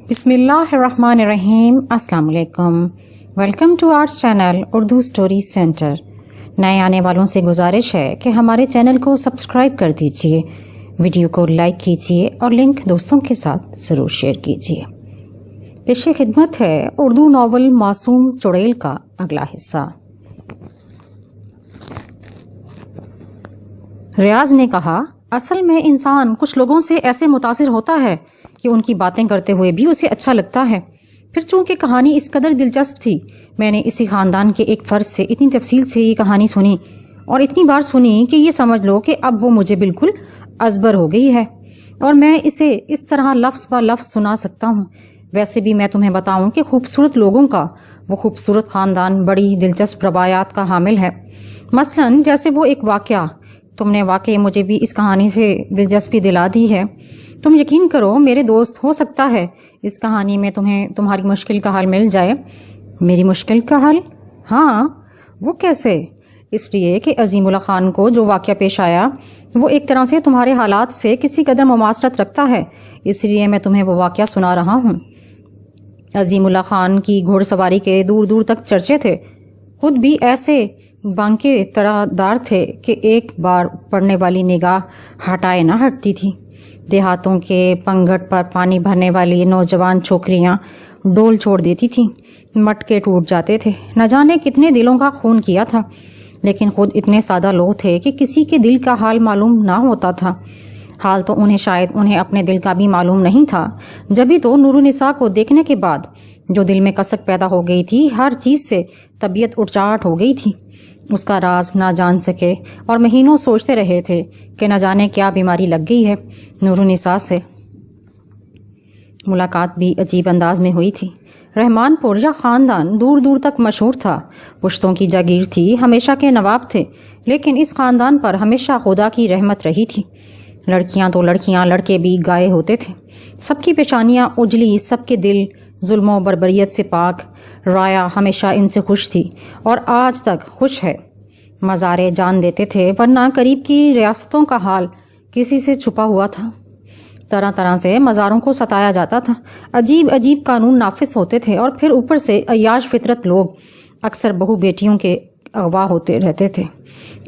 بسم اللہ الرحمن الرحیم۔ السلام علیکم، welcome to our channel Urdu story centre. نئے آنے والوں سے گزارش ہے کہ ہمارے چینل کو سبسکرائب کر دیجئے، ویڈیو کو لائک کیجئے اور لنک دوستوں کے ساتھ ضرور شیئر کیجئے۔ پیش خدمت ہے اردو ناول معصوم چڑیل کا اگلا حصہ۔ ریاض نے کہا، اصل میں انسان کچھ لوگوں سے ایسے متاثر ہوتا ہے کہ ان کی باتیں کرتے ہوئے بھی اسے اچھا لگتا ہے۔ پھر چونکہ کہانی اس قدر دلچسپ تھی، میں نے اسی خاندان کے ایک فرد سے اتنی تفصیل سے یہ کہانی سنی اور اتنی بار سنی کہ یہ سمجھ لو کہ اب وہ مجھے بالکل ازبر ہو گئی ہے اور میں اسے اس طرح لفظ با لفظ سنا سکتا ہوں۔ ویسے بھی میں تمہیں بتاؤں کہ خوبصورت لوگوں کا وہ خوبصورت خاندان بڑی دلچسپ روایات کا حامل ہے۔ مثلاً جیسے وہ ایک واقعہ، تم نے واقعی مجھے بھی اس کہانی سے دلچسپی دلا دی ہے۔ تم یقین کرو میرے دوست، ہو سکتا ہے اس کہانی میں تمہیں تمہاری مشکل کا حل مل جائے۔ میری مشکل کا حل؟ ہاں۔ وہ کیسے؟ اس لیے کہ عظیم اللہ خان کو جو واقعہ پیش آیا وہ ایک طرح سے تمہارے حالات سے کسی قدر مماثلت رکھتا ہے، اس لیے میں تمہیں وہ واقعہ سنا رہا ہوں۔ عظیم اللہ خان کی گھوڑ سواری کے دور دور تک چرچے تھے، خود بھی ایسے بانکے طرح دار تھے کہ ایک بار پڑنے والی نگاہ ہٹائے نہ ہٹتی تھی۔ دیہاتوں کے پنگھٹ پر پانی بھرنے والی نوجوان چھوکریاں ڈول چھوڑ دیتی تھیں، مٹکے ٹوٹ جاتے تھے، نہ جانے کتنے دلوں کا خون کیا تھا، لیکن خود اتنے سادہ لوگ تھے کہ کسی کے دل کا حال معلوم نہ ہوتا تھا۔ حال تو انہیں اپنے دل کا بھی معلوم نہیں تھا، جبھی تو نور النساء کو دیکھنے کے بعد جو دل میں کسک پیدا ہو گئی تھی، ہر چیز سے طبیعت اٹچاٹ ہو گئی تھی۔ اس کا راز نہ جان سکے اور مہینوں سوچتے رہے تھے کہ نہ جانے کیا بیماری لگ گئی ہے۔ نور النساء سے ملاقات بھی عجیب انداز میں ہوئی تھی۔ رحمان پور یا خاندان دور دور تک مشہور تھا، پشتوں کی جاگیر تھی، ہمیشہ کے نواب تھے، لیکن اس خاندان پر ہمیشہ خدا کی رحمت رہی تھی۔ لڑکیاں تو لڑکیاں، لڑکے بھی گائے ہوتے تھے، سب کی پیشانیاں اجلی، سب کے دل ظلم و بربریت سے پاک۔ رایا ہمیشہ ان سے خوش تھی اور آج تک خوش ہے۔ مزارے جان دیتے تھے، ورنہ قریب کی ریاستوں کا حال کسی سے چھپا ہوا تھا۔ طرح طرح سے مزاروں کو ستایا جاتا تھا، عجیب عجیب قانون نافذ ہوتے تھے، اور پھر اوپر سے عیاش فطرت لوگ اکثر بہو بیٹیوں کے اغوا ہوتے رہتے تھے،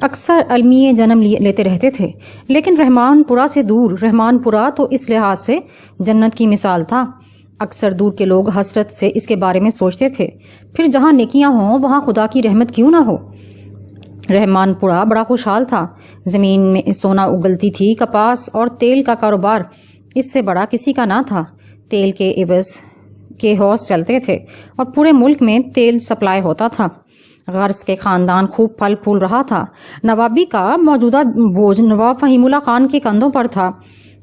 اکثر المیے جنم لیتے رہتے تھے۔ لیکن رحمان پورہ سے دور، رحمان پورہ تو اس لحاظ سے جنت کی مثال تھا۔ اکثر دور کے لوگ حسرت سے اس کے بارے میں سوچتے تھے، پھر جہاں نیکیاں ہوں وہاں خدا کی رحمت کیوں نہ ہو۔ رحمان پورہ بڑا خوشحال تھا، زمین میں سونا اگلتی تھی، کپاس اور تیل کا کاروبار اس سے بڑا کسی کا نہ تھا۔ تیل کے عوض کے حوض چلتے تھے اور پورے ملک میں تیل سپلائی ہوتا تھا۔ غرض کے خاندان خوب پھل پھول رہا تھا۔ نوابی کا موجودہ بوجھ نواب فہیم اللہ خان کے کندھوں پر تھا،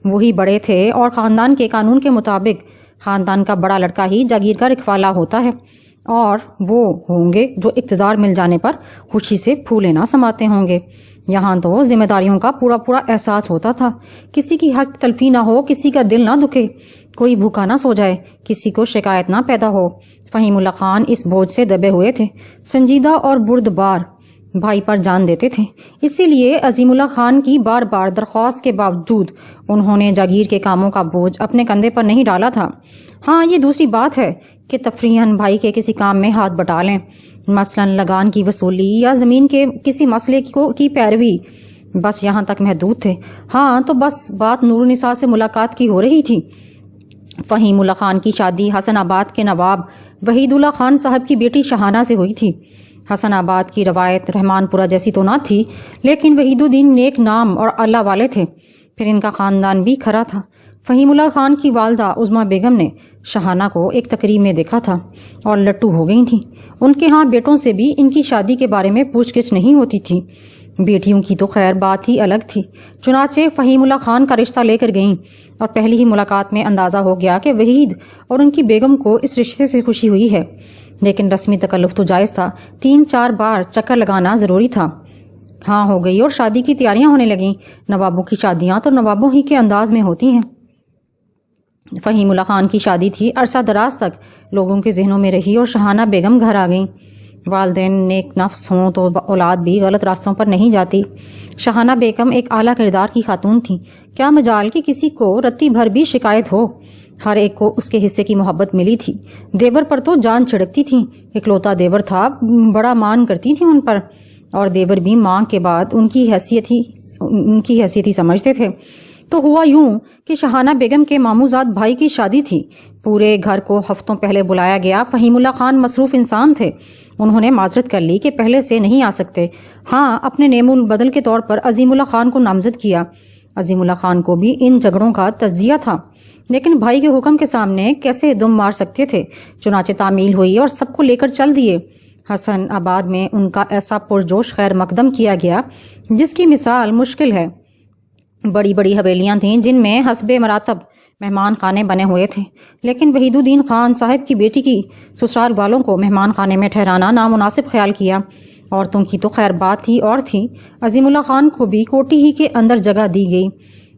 وہی بڑے تھے اور خاندان کے قانون کے مطابق خاندان کا بڑا لڑکا ہی جاگیر کا رکھوالا ہوتا ہے، اور وہ ہوں گے جو اقتدار مل جانے پر خوشی سے پھولے نہ سماتے ہوں گے۔ یہاں تو ذمہ داریوں کا پورا پورا احساس ہوتا تھا، کسی کی حق تلفی نہ ہو، کسی کا دل نہ دکھے، کوئی بھوکا نہ سو جائے، کسی کو شکایت نہ پیدا ہو۔ فہیم اللہ خان اس بوجھ سے دبے ہوئے تھے، سنجیدہ اور بردبار بھائی پر جان دیتے تھے، اسی لیے عظیم اللہ خان کی بار بار درخواست کے باوجود انہوں نے جاگیر کے کاموں کا بوجھ اپنے کندھے پر نہیں ڈالا تھا۔ ہاں، یہ دوسری بات ہے کہ تفریحاً بھائی کے کسی کام میں ہاتھ بٹا لیں، مثلاً لگان کی وصولی یا زمین کے کسی مسئلے کی پیروی، بس یہاں تک محدود تھے۔ ہاں تو بس بات نور النساء سے ملاقات کی ہو رہی تھی۔ فہیم اللہ خان کی شادی حسن آباد کے نواب وحید اللہ خان صاحب کی بیٹی شہانہ سے ہوئی تھی۔ حسن آباد کی روایت رحمان پورہ جیسی تو نہ تھی، لیکن وحید الدین نیک نام اور اللہ والے تھے، پھر ان کا خاندان بھی کھرا تھا۔ فہیم اللہ خان کی والدہ عظمیٰ بیگم نے شہانہ کو ایک تقریب میں دیکھا تھا اور لٹو ہو گئی تھیں۔ ان کے ہاں بیٹوں سے بھی ان کی شادی کے بارے میں پوچھ گچھ نہیں ہوتی تھی، بیٹیوں کی تو خیر بات ہی الگ تھی۔ چنانچہ فہیم اللہ خان کا رشتہ لے کر گئیں اور پہلی ہی ملاقات میں اندازہ ہو گیا کہ وحید اور ان کی بیگم کو اس رشتے سے خوشی ہوئی ہے، لیکن رسمی تکلف تو جائز تھا، 3-4 بار چکر لگانا ضروری تھا۔ ہاں ہو گئی اور شادی کی تیاریاں ہونے لگیں۔ نوابوں کی شادیاں تو نوابوں ہی کے انداز میں ہوتی ہیں۔ فہیم اللہ خان کی شادی تھی، عرصہ دراز تک لوگوں کے ذہنوں میں رہی اور شہانہ بیگم گھر آ گئیں۔ والدین نیک نفس ہوں تو اولاد بھی غلط راستوں پر نہیں جاتی۔ شہانہ بیگم ایک اعلیٰ کردار کی خاتون تھیں، کیا مجال کہ کسی کو رتی بھر بھی شکایت ہو۔ ہر ایک کو اس کے حصے کی محبت ملی تھی۔ دیور پر تو جان چھڑکتی تھی، اکلوتا دیور تھا، بڑا مان کرتی تھی ان پر، اور دیور بھی ماں کے بعد ان کی حیثیت ہی سمجھتے تھے۔ تو ہوا یوں کہ شاہانہ بیگم کے ماموزاد بھائی کی شادی تھی۔ پورے گھر کو ہفتوں پہلے بلایا گیا۔ فہیم اللہ خان مصروف انسان تھے، انہوں نے معذرت کر لی کہ پہلے سے نہیں آ سکتے۔ ہاں، اپنے نعم البدل کے طور پر عظیم اللہ خان کو نامزد کیا۔ عظیم اللہ خان کو بھی ان جھگڑوں کا تجزیہ تھا، لیکن بھائی کے حکم کے سامنے کیسے دم مار سکتے تھے؟ چنانچہ تعمیل ہوئی اور سب کو لے کر چل دیے۔ حسن آباد میں ان کا ایسا پرجوش خیر مقدم کیا گیا جس کی مثال مشکل ہے۔ بڑی بڑی حویلیاں تھیں جن میں حسب مراتب مہمان خانے بنے ہوئے تھے، لیکن وحید الدین خان صاحب کی بیٹی کی سسرال والوں کو مہمان خانے میں ٹھہرانا نامناسب خیال کیا۔ عورتوں کی تو خیر بات ہی اور تھی۔ عظیم اللہ خان کو بھی کوٹھی ہی کے اندر جگہ دی گئی،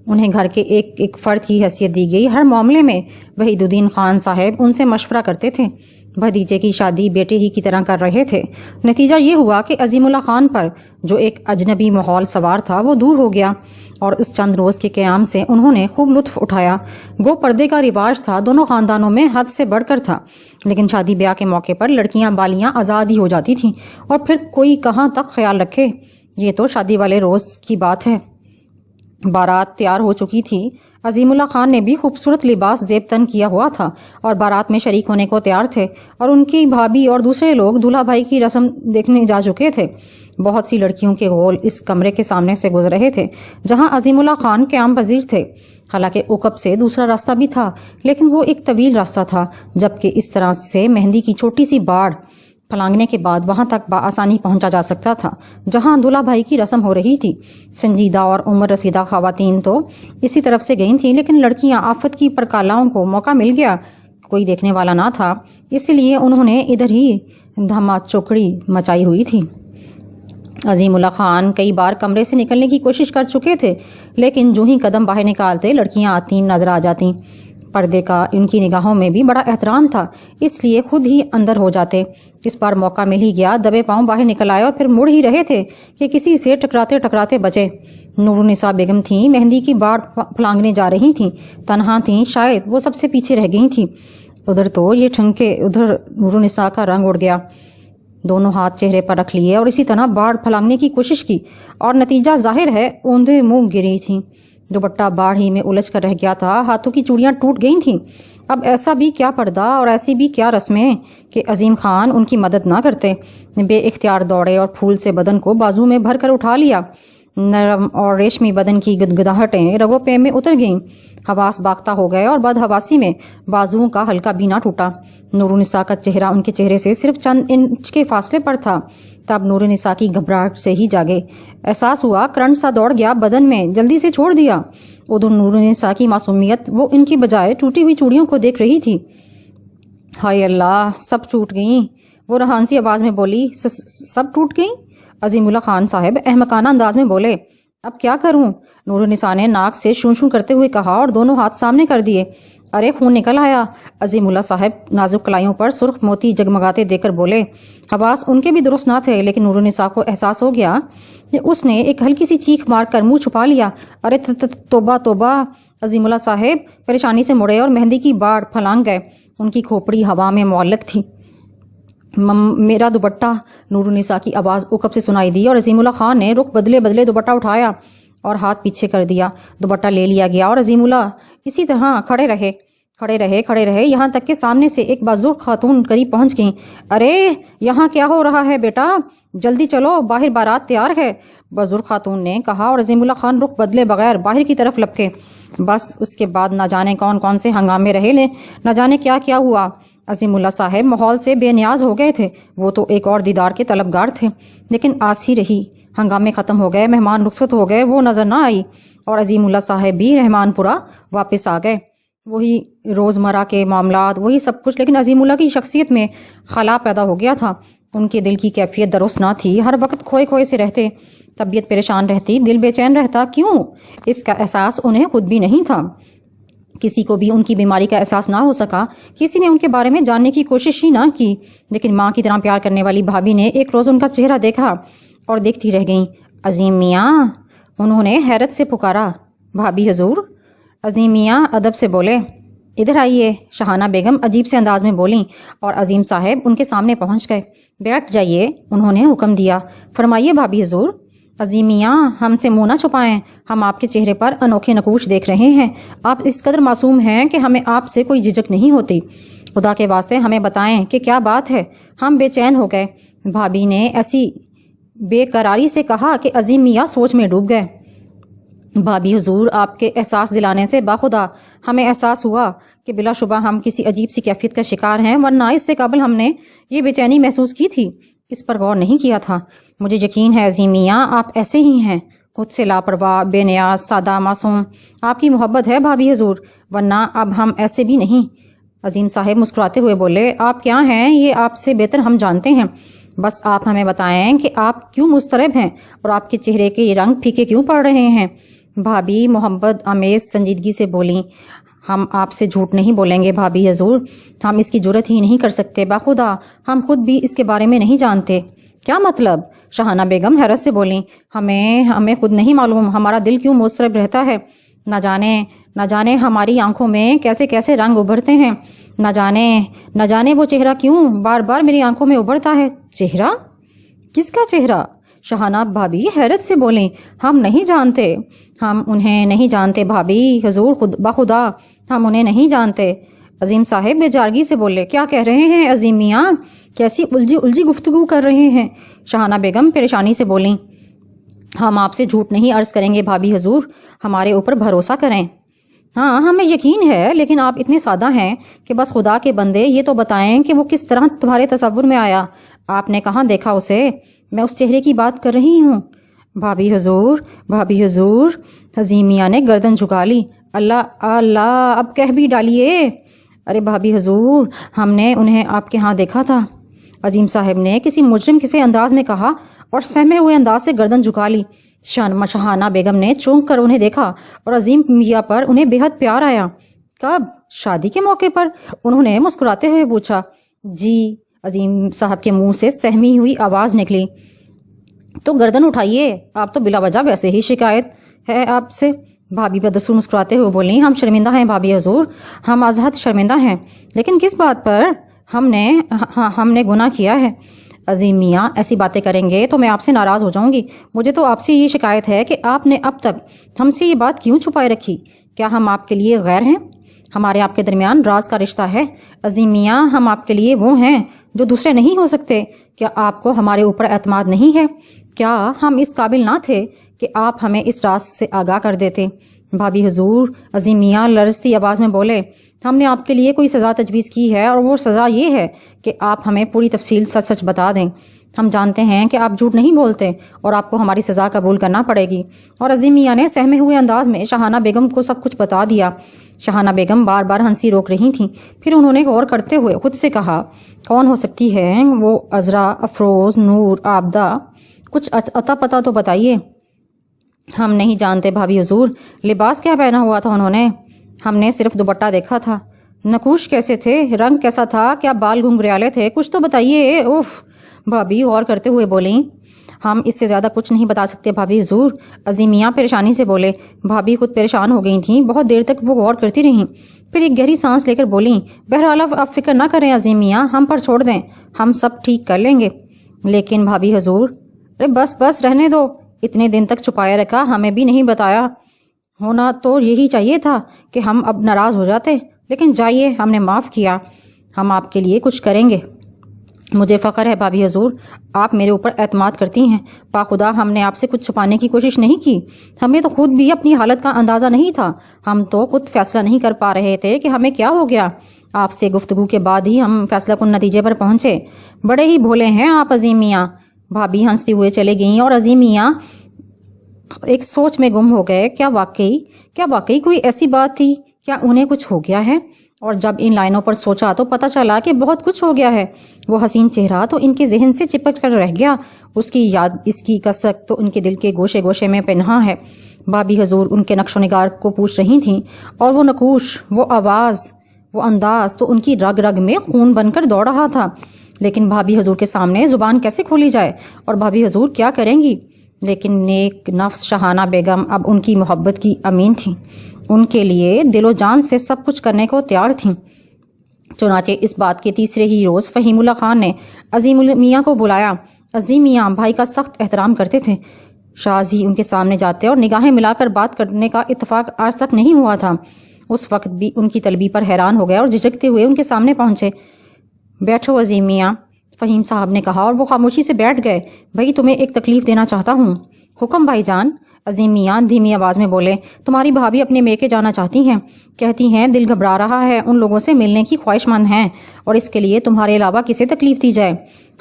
انہیں گھر کے ایک فرد کی حیثیت دی گئی۔ ہر معاملے میں وحید الدین خان صاحب ان سے مشورہ کرتے تھے۔ بھتیجے کی شادی بیٹے ہی کی طرح کر رہے تھے۔ نتیجہ یہ ہوا کہ عظیم اللہ خان پر جو ایک اجنبی ماحول سوار تھا وہ دور ہو گیا، اور اس چند روز کے قیام سے انہوں نے خوب لطف اٹھایا۔ گو پردے کا رواج تھا، دونوں خاندانوں میں حد سے بڑھ کر تھا، لیکن شادی بیاہ کے موقع پر لڑکیاں بالیاں آزاد ہی ہو جاتی تھیں، اور پھر کوئی کہاں تک خیال رکھے۔ یہ تو شادی والے روز کی بات ہے۔ بارات تیار ہو چکی تھی۔ عظیم اللہ خان نے بھی خوبصورت لباس زیب تن کیا ہوا تھا اور بارات میں شریک ہونے کو تیار تھے، اور ان کی بھابھی اور دوسرے لوگ دولہا بھائی کی رسم دیکھنے جا چکے تھے۔ بہت سی لڑکیوں کے غول اس کمرے کے سامنے سے گزر رہے تھے جہاں عظیم اللہ خان قیام پذیر تھے۔ حالانکہ عقب سے دوسرا راستہ بھی تھا، لیکن وہ ایک طویل راستہ تھا، جبکہ اس طرح سے مہندی کی چھوٹی سی باڑ پھلانگنے کے بعد وہاں تک بآسانی پہنچا جا سکتا تھا جہاں دولہا بھائی کی رسم ہو رہی تھی۔ سنجیدہ اور عمر رسیدہ خواتین تو اسی طرف سے گئی تھیں، لیکن لڑکیاں آفت کی پرکالاؤں کو موقع مل گیا، کوئی دیکھنے والا نہ تھا، اس لیے انہوں نے ادھر ہی دھما چوکڑی مچائی ہوئی تھی۔ عظیم اللہ خان کئی بار کمرے سے نکلنے کی کوشش کر چکے تھے، لیکن جو ہی قدم باہر نکالتے لڑکیاں آتی نظر آ جاتیں۔ پردے کا ان کی نگاہوں میں بھی بڑا احترام تھا، اس لیے خود ہی اندر ہو جاتے۔ اس بار موقع مل ہی گیا، دبے پاؤں باہر نکل آئے اور پھر مڑ ہی رہے تھے کہ کسی سے ٹکراتے ٹکراتے بچے۔ نور النساء بیگم تھیں، مہندی کی باڑ پھلانگنے جا رہی تھیں، تنہا تھیں، شاید وہ سب سے پیچھے رہ گئی تھیں۔ ادھر تو یہ ٹھنکے، ادھر نور النساء کا رنگ اڑ گیا۔ دونوں ہاتھ چہرے پر رکھ لیے اور اسی طرح باڑ پھلانگنے کی کوشش کی، اور نتیجہ ظاہر ہے، اوندھے منہ گری تھیں۔ دوپٹہ باڑ ہی میں الجھ کر رہ گیا تھا، ہاتھوں کی چوڑیاں ٹوٹ گئی تھیں۔ اب ایسا بھی کیا پردہ اور ایسی بھی کیا رسمیں کہ عظیم خان ان کی مدد نہ کرتے۔ بے اختیار دوڑے اور پھول سے بدن کو بازو میں بھر کر اٹھا لیا۔ نرم اور ریشمی بدن کی گدگداہٹیں رگوں پے میں اتر گئیں، حواس باختہ ہو گئے، اور بد حواسی میں بازوؤں کا حلقہ بھی نہ ٹوٹا۔ نور النساء کا چہرہ ان کے چہرے سے صرف چند انچ کے فاصلے پر تھا۔ تب نور النساء کی گھبراہٹ سے ہی جاگے، احساس ہوا، کرنٹ سا دوڑ گیا بدن میں، جلدی سے چھوڑ دیا۔ ادھر نور النساء کی معصومیت، وہ ان کی بجائے ٹوٹی ہوئی چوڑیوں کو دیکھ رہی تھی۔ ہائے اللہ، سب ٹوٹ گئیں، وہ رہانسی آواز میں بولی۔ سب ٹوٹ گئیں؟ عظیم اللہ خان صاحب احمقانہ انداز میں بولے۔ اب کیا کروں؟ نور النساء نے ناک سے شوں شوں کرتے ہوئے کہا اور دونوں ہاتھ سامنے کر دیے۔ ارے خون نکل آیا، عظیم اللہ صاحب نازک کلائیوں پر سرخ موتی جگمگاتے دے کر بولے۔ حواس ان کے بھی درست نہ تھے، لیکن نور النساء کو احساس ہو گیا کہ اس نے ایک ہلکی سی چیخ مار کر منہ چھپا لیا۔ ارے توبہ توبہ! عظیم اللہ صاحب پریشانی سے مڑے اور مہندی کی باڑ پھلانگ گئے، ان کی کھوپڑی ہوا میں معلق تھی۔ میرا دوپٹہ! نور النساء کی آواز عقب سے سنائی دی، اور عظیم اللہ خان نے رخ بدلے بدلے دوپٹہ اٹھایا اور ہاتھ پیچھے کر دیا۔ دوپٹہ لے لیا گیا اور عظیم اللہ اسی طرح کھڑے رہے یہاں تک کہ سامنے سے ایک بازوق خاتون قریب پہنچ گئیں۔ ارے یہاں کیا ہو رہا ہے بیٹا؟ جلدی چلو، باہر بارات تیار ہے، بازوق خاتون نے کہا، اور عظیم اللہ خان رخ بدلے بغیر باہر کی طرف لپکے۔ بس اس کے بعد نہ جانے کون کون سے ہنگامے رہے، نہ جانے کیا کیا ہوا۔ عظیم اللہ صاحب ماحول سے بے نیاز ہو گئے تھے، وہ تو ایک اور دیدار کے طلبگار تھے، لیکن آس ہی رہی، ہنگامے ختم ہو گئے، مہمان رخصت ہو گئے، وہ نظر نہ آئی، اور عظیم اللہ صاحب بھی رحمان پورہ واپس آ گئے۔ وہی روزمرہ کے معاملات، وہی سب کچھ، لیکن عظیم اللہ کی شخصیت میں خلا پیدا ہو گیا تھا۔ ان کے دل کی کیفیت درست نہ تھی، ہر وقت کھوئے کھوئے سے رہتے، طبیعت پریشان رہتی، دل بے چین رہتا۔ کیوں؟ اس کا احساس انہیں خود بھی نہیں تھا۔ کسی کو بھی ان کی بیماری کا احساس نہ ہو سکا، کسی نے ان کے بارے میں جاننے کی کوشش ہی نہ کی، لیکن ماں کی طرح پیار کرنے والی بھابھی نے ایک روز ان کا چہرہ دیکھا اور دیکھتی رہ گئیں۔ عظیم میاں! انہوں نے حیرت سے پکارا۔ بھابھی حضور! عظیم میاں ادب سے بولے۔ ادھر آئیے، شاہانہ بیگم عجیب سے انداز میں بولیں اور عظیم صاحب ان کے سامنے پہنچ گئے۔ بیٹھ جائیے، انہوں نے حکم دیا۔ فرمائیے بھابھی حضور۔ عظیم میاں، ہم سے منہ نہ چھپائیں، ہم آپ کے چہرے پر انوکھے نقوش دیکھ رہے ہیں، آپ اس قدر معصوم ہیں کہ ہمیں آپ سے کوئی جھجک نہیں ہوتی، خدا کے واسطے ہمیں بتائیں کہ کیا بات ہے۔ ہم بے چین ہو گئے۔ بھابھی نے ایسی بے قراری سے کہا کہ عظیم میاں سوچ میں ڈوب گئے۔ بھابھی حضور، آپ کے احساس دلانے سے باخدا ہمیں احساس ہوا کہ بلا شبہ ہم کسی عجیب سی کیفیت کا شکار ہیں، ورنہ اس سے قبل ہم نے یہ بے چینی محسوس کی تھی، اس پر غور نہیں کیا تھا۔ مجھے یقین ہے عظیم میاں آپ ایسے ہی ہیں، خود سے لاپرواہ، بے نیاز، سادہ، معصوم۔ آپ کی محبت ہے بھابھی حضور، ورنہ اب ہم ایسے بھی نہیں۔ عظیم صاحب مسکراتے ہوئے بولے، آپ کیا ہیں یہ آپ سے بہتر ہم جانتے ہیں، بس آپ ہمیں بتائیں کہ آپ کیوں مضطرب ہیں اور آپ کے چہرے کے یہ رنگ پھیکے کیوں پڑ رہے ہیں۔ بھابھی محبت آمیز سنجیدگی سے بولیں، ہم آپ سے جھوٹ نہیں بولیں گے بھابھی حضور، ہم اس کی جرت ہی نہیں کر سکتے، باخدا ہم خود بھی اس کے بارے میں نہیں جانتے۔ کیا مطلب؟ شاہانہ بیگم حیرت سے بولیں، ہمیں خود نہیں معلوم ہمارا دل کیوں مضطرب رہتا ہے، نہ جانے ہماری آنکھوں میں کیسے کیسے رنگ ابھرتے ہیں، نہ جانے وہ چہرہ کیوں بار بار میری آنکھوں میں ابھرتا ہے۔ چہرہ؟ کس کا چہرہ؟ شاہانہ بھابھی حیرت سے بولیں، ہم نہیں جانتے، ہم انہیں نہیں جانتے بھابھی حضور، بخدا ہم انہیں نہیں جانتے۔ عظیم صاحب بیچارگی سے بولے، کیا کہہ رہے ہیں عظیم میاں، کیسی الجھی گفتگو کر رہے ہیں۔ شاہانہ بیگم پریشانی سے بولیں، ہم آپ سے جھوٹ نہیں عرض کریں گے بھابھی حضور، ہمارے اوپر بھروسہ کریں۔ ہاں ہمیں یقین ہے، لیکن آپ اتنے سادہ ہیں کہ بس خدا کے بندے یہ تو بتائیں کہ وہ کس طرح تمہارے تصور میں آیا، آپ نے کہاں دیکھا اسے؟ میں اس چہرے کی بات کر رہی ہوں۔ بھابھی حضور، عظیم میاں نے گردن جھکا لی۔ اللہ اب کہہ بھی ڈالیے۔ ارے بھابھی حضور، ہم نے انہیں آپ کے ہاں دیکھا تھا، عظیم صاحب نے کسی مجرم کسی انداز میں کہا اور سہمے ہوئے انداز سے گردن جھکا لی۔ شاہانہ بیگم نے چونک کر انہیں دیکھا اور عظیم میاں پر انہیں بے حد پیار آیا۔ کب؟ شادی کے موقع پر، انہوں نے مسکراتے ہوئے پوچھا۔ جی، عظیم صاحب کے منہ سے سہمی ہوئی آواز نکلی۔ تو گردن اٹھائیے، آپ تو بلا وجہ ویسے ہی شکایت ہے آپ سے۔ بھابھی بدسور مسکراتے ہوئے بولیں، ہم شرمندہ ہیں بھابھی حضور، ہم از حد شرمندہ ہیں، لیکن کس بات پر؟ ہم نے گناہ کیا ہے۔ عظیم میاں ایسی باتیں کریں گے تو میں آپ سے ناراض ہو جاؤں گی، مجھے تو آپ سے یہ شکایت ہے کہ آپ نے اب تک ہم سے یہ بات کیوں چھپائے رکھی؟ کیا ہم آپ کے لیے غیر ہیں؟ ہمارے آپ کے درمیان راز کا رشتہ ہے عظیم میاں، ہم آپ کے لیے وہ ہیں جو دوسرے نہیں ہو سکتے۔ کیا آپ کو ہمارے اوپر اعتماد نہیں ہے؟ کیا ہم اس قابل نہ تھے کہ آپ ہمیں اس راز سے آگاہ کر دیتے؟ بھابھی حضور، عظیم میاں لرزتی آواز میں بولے، ہم نے آپ کے لیے کوئی سزا تجویز کی ہے اور وہ سزا یہ ہے کہ آپ ہمیں پوری تفصیل سچ بتا دیں۔ ہم جانتے ہیں کہ آپ جھوٹ نہیں بولتے اور آپ کو ہماری سزا قبول کرنا پڑے گی۔ اور عظیم میاں نے سہمے ہوئے انداز میں شاہانہ بیگم کو سب کچھ بتا دیا۔ شاہانہ بیگم بار بار ہنسی روک رہی تھیں، پھر انہوں نے غور کرتے ہوئے خود سے کہا، کون ہو سکتی ہے وہ عذرا، افروز، نور، عابدہ؟ کچھ عطا پتہ تو بتائیے۔ ہم نہیں جانتے بھابھی حضور، لباس کیا پہنا ہوا تھا انہوں نے؟ ہم نے صرف دوپٹہ دیکھا تھا۔ نقوش کیسے تھے؟ رنگ کیسا تھا؟ کیا بال گھنگریالے تھے؟ کچھ تو بتائیے۔ اوف! بھابھی غور کرتے ہوئے بولیں، ہم اس سے زیادہ کچھ نہیں بتا سکتے بھابھی حضور۔ عظیم میاں پریشانی سے بولے۔ بھابھی خود پریشان ہو گئی تھیں، بہت دیر تک وہ غور کرتی رہیں، پھر ایک گہری سانس لے کر بولیں، بہرحال آپ فکر نہ کریں عظیم میاں، ہم پر چھوڑ دیں، ہم سب ٹھیک کر لیں گے۔ لیکن بھابھی حضور، ارے بس رہنے دو، اتنے دن تک چھپائے رکھا، ہمیں بھی نہیں بتایا، ہونا تو یہی چاہیے تھا کہ ہم اب ناراض ہو جاتے، لیکن جائیے، ہم نے معاف کیا، ہم آپ کے لیے کچھ کریں گے۔ مجھے فخر ہے بھابھی حضور، آپ میرے اوپر اعتماد کرتی ہیں، پاخدا ہم نے آپ سے کچھ چھپانے کی کوشش نہیں کی، ہمیں تو خود بھی اپنی حالت کا اندازہ نہیں تھا، ہم تو خود فیصلہ نہیں کر پا رہے تھے کہ ہمیں کیا ہو گیا، آپ سے گفتگو کے بعد ہی ہم فیصلہ کن نتیجے پر پہنچے۔ بڑے ہی بھولے ہیں آپ عظیم میاں۔ بھابھی ہنستی ہوئے چلے گئیں اور عظیم میاں ایک سوچ میں گم ہو گئے۔ کیا واقعی کوئی ایسی بات تھی؟ کیا انہیں کچھ ہو گیا ہے؟ اور جب ان لائنوں پر سوچا تو پتہ چلا کہ بہت کچھ ہو گیا ہے۔ وہ حسین چہرہ تو ان کے ذہن سے چپک کر رہ گیا، اس کی یاد، اس کی کسک تو ان کے دل کے گوشے گوشے میں پنہاں ہے۔ بھابھی حضور ان کے نقش و نگار کو پوچھ رہی تھیں، اور وہ نقوش، وہ آواز، وہ انداز تو ان کی رگ رگ میں خون بن کر دوڑ رہا تھا، لیکن بھابھی حضور کے سامنے زبان کیسے کھولی جائے، اور بھابھی حضور کیا کریں گی؟ لیکن نیک نفس شاہانہ بیگم اب ان کی محبت کی امین تھیں، ان کے لیے دل و جان سے سب کچھ کرنے کو تیار تھیں۔ چنانچہ اس بات کے تیسرے ہی روز فہیم اللہ خان نے عظیم میاں کو بلایا۔ عظیم میاں بھائی کا سخت احترام کرتے تھے۔ شاز ہی ان کے سامنے جاتے اور نگاہیں ملا کر بات کرنے کا اتفاق آج تک نہیں ہوا تھا۔ اس وقت بھی ان کی طلبی پر حیران ہو گیا اور جھجکتے ہوئے ان کے سامنے پہنچے۔ بیٹھو عظیم میاں، فہیم صاحب نے کہا اور وہ خاموشی سے بیٹھ گئے۔ بھائی تمہیں ایک تکلیف دینا چاہتا ہوں۔ حکم بھائی جان، عظیم میاں دھیمی آواز میں بولے۔ تمہاری بھابھی اپنے میکے جانا چاہتی ہیں، کہتی ہیں دل گھبرا رہا ہے، ان لوگوں سے ملنے کی خواہش مند ہیں اور اس کے لیے تمہارے علاوہ کسے تکلیف دی جائے؟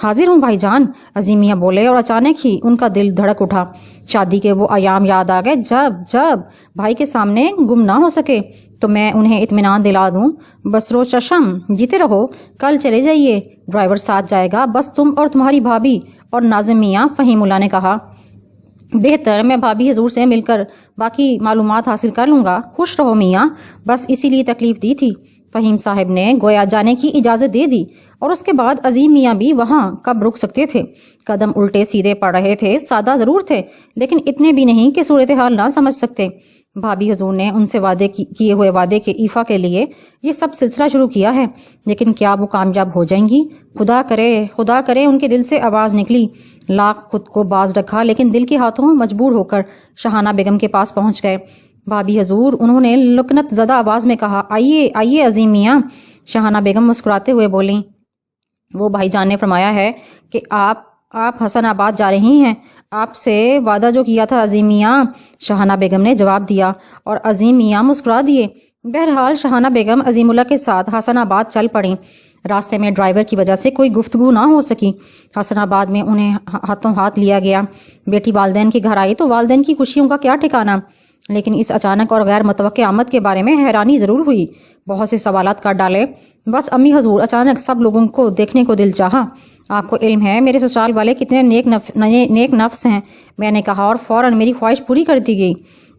حاضر ہوں بھائی جان، عظیم میاں بولے اور اچانک ہی ان کا دل دھڑک اٹھا۔ شادی کے وہ ایام یاد آ گئے جب بھائی کے سامنے گم نہ ہو سکے تو میں انہیں اطمینان دلا دوں۔ بس رو چشم، جیتے رہو، کل چلے جائیے، ڈرائیور ساتھ جائے گا، بس تم اور تمہاری بھابھی اور ناظم میاں۔ فہیم اللہ نے کہا بہتر، میں بھابھی حضور سے مل کر باقی معلومات حاصل کر لوں گا۔ خوش رہو میاں، بس اسی لیے تکلیف دی تھی۔ فہیم صاحب نے گویا جانے کی اجازت دے دی اور اس کے بعد عظیم میاں بھی وہاں کب رک سکتے تھے؟ قدم الٹے سیدھے پڑ رہے تھے، سادہ ضرور تھے لیکن اتنے بھی نہیں کہ صورتحال نہ سمجھ سکتے۔ بھابھی حضور نے ان سے کیے ہوئے وعدے کے ایفا کے لیے یہ سب سلسلہ شروع کیا ہے، لیکن کیا وہ کامیاب ہو جائیں گی؟ خدا کرے ان کے دل سے آواز نکلی۔ لاکھ خود کو باز رکھا لیکن دل کے ہاتھوں مجبور ہو کر شاہانہ بیگم کے پاس پہنچ گئے۔ بھابھی حضور، انہوں نے لکنت زدہ آواز میں کہا۔ آئیے عظیم میاں۔ شاہانہ بیگم مسکراتے ہوئے بولیں۔ وہ بھائی جان نے فرمایا ہے کہ آپ حسن آباد جا رہی ہیں، آپ سے وعدہ جو کیا تھا عظیم میاں، شاہانہ بیگم نے جواب دیا اور عظیم میاں مسکرا دیے۔ بہرحال شاہانہ بیگم عظیم اللہ کے ساتھ حسن آباد چل پڑیں۔ راستے میں ڈرائیور کی وجہ سے کوئی گفتگو نہ ہو سکی۔ حسن آباد میں انہیں ہاتھوں ہاتھ لیا گیا۔ بیٹی والدین کے گھر آئی تو والدین کی خوشیوں کا کیا ٹھکانہ، لیکن اس اچانک اور غیر متوقع آمد کے بارے میں حیرانی ضرور ہوئی۔ بہت سے سوالات کر ڈالے۔ بس امی حضور، اچانک سب لوگوں کو دیکھنے کو دل چاہا۔ آپ کو علم ہے میرے سسرال والے کتنے نیک نفس ہیں، میں نے کہا اور فوراً میری خواہش پوری کر دی گئی۔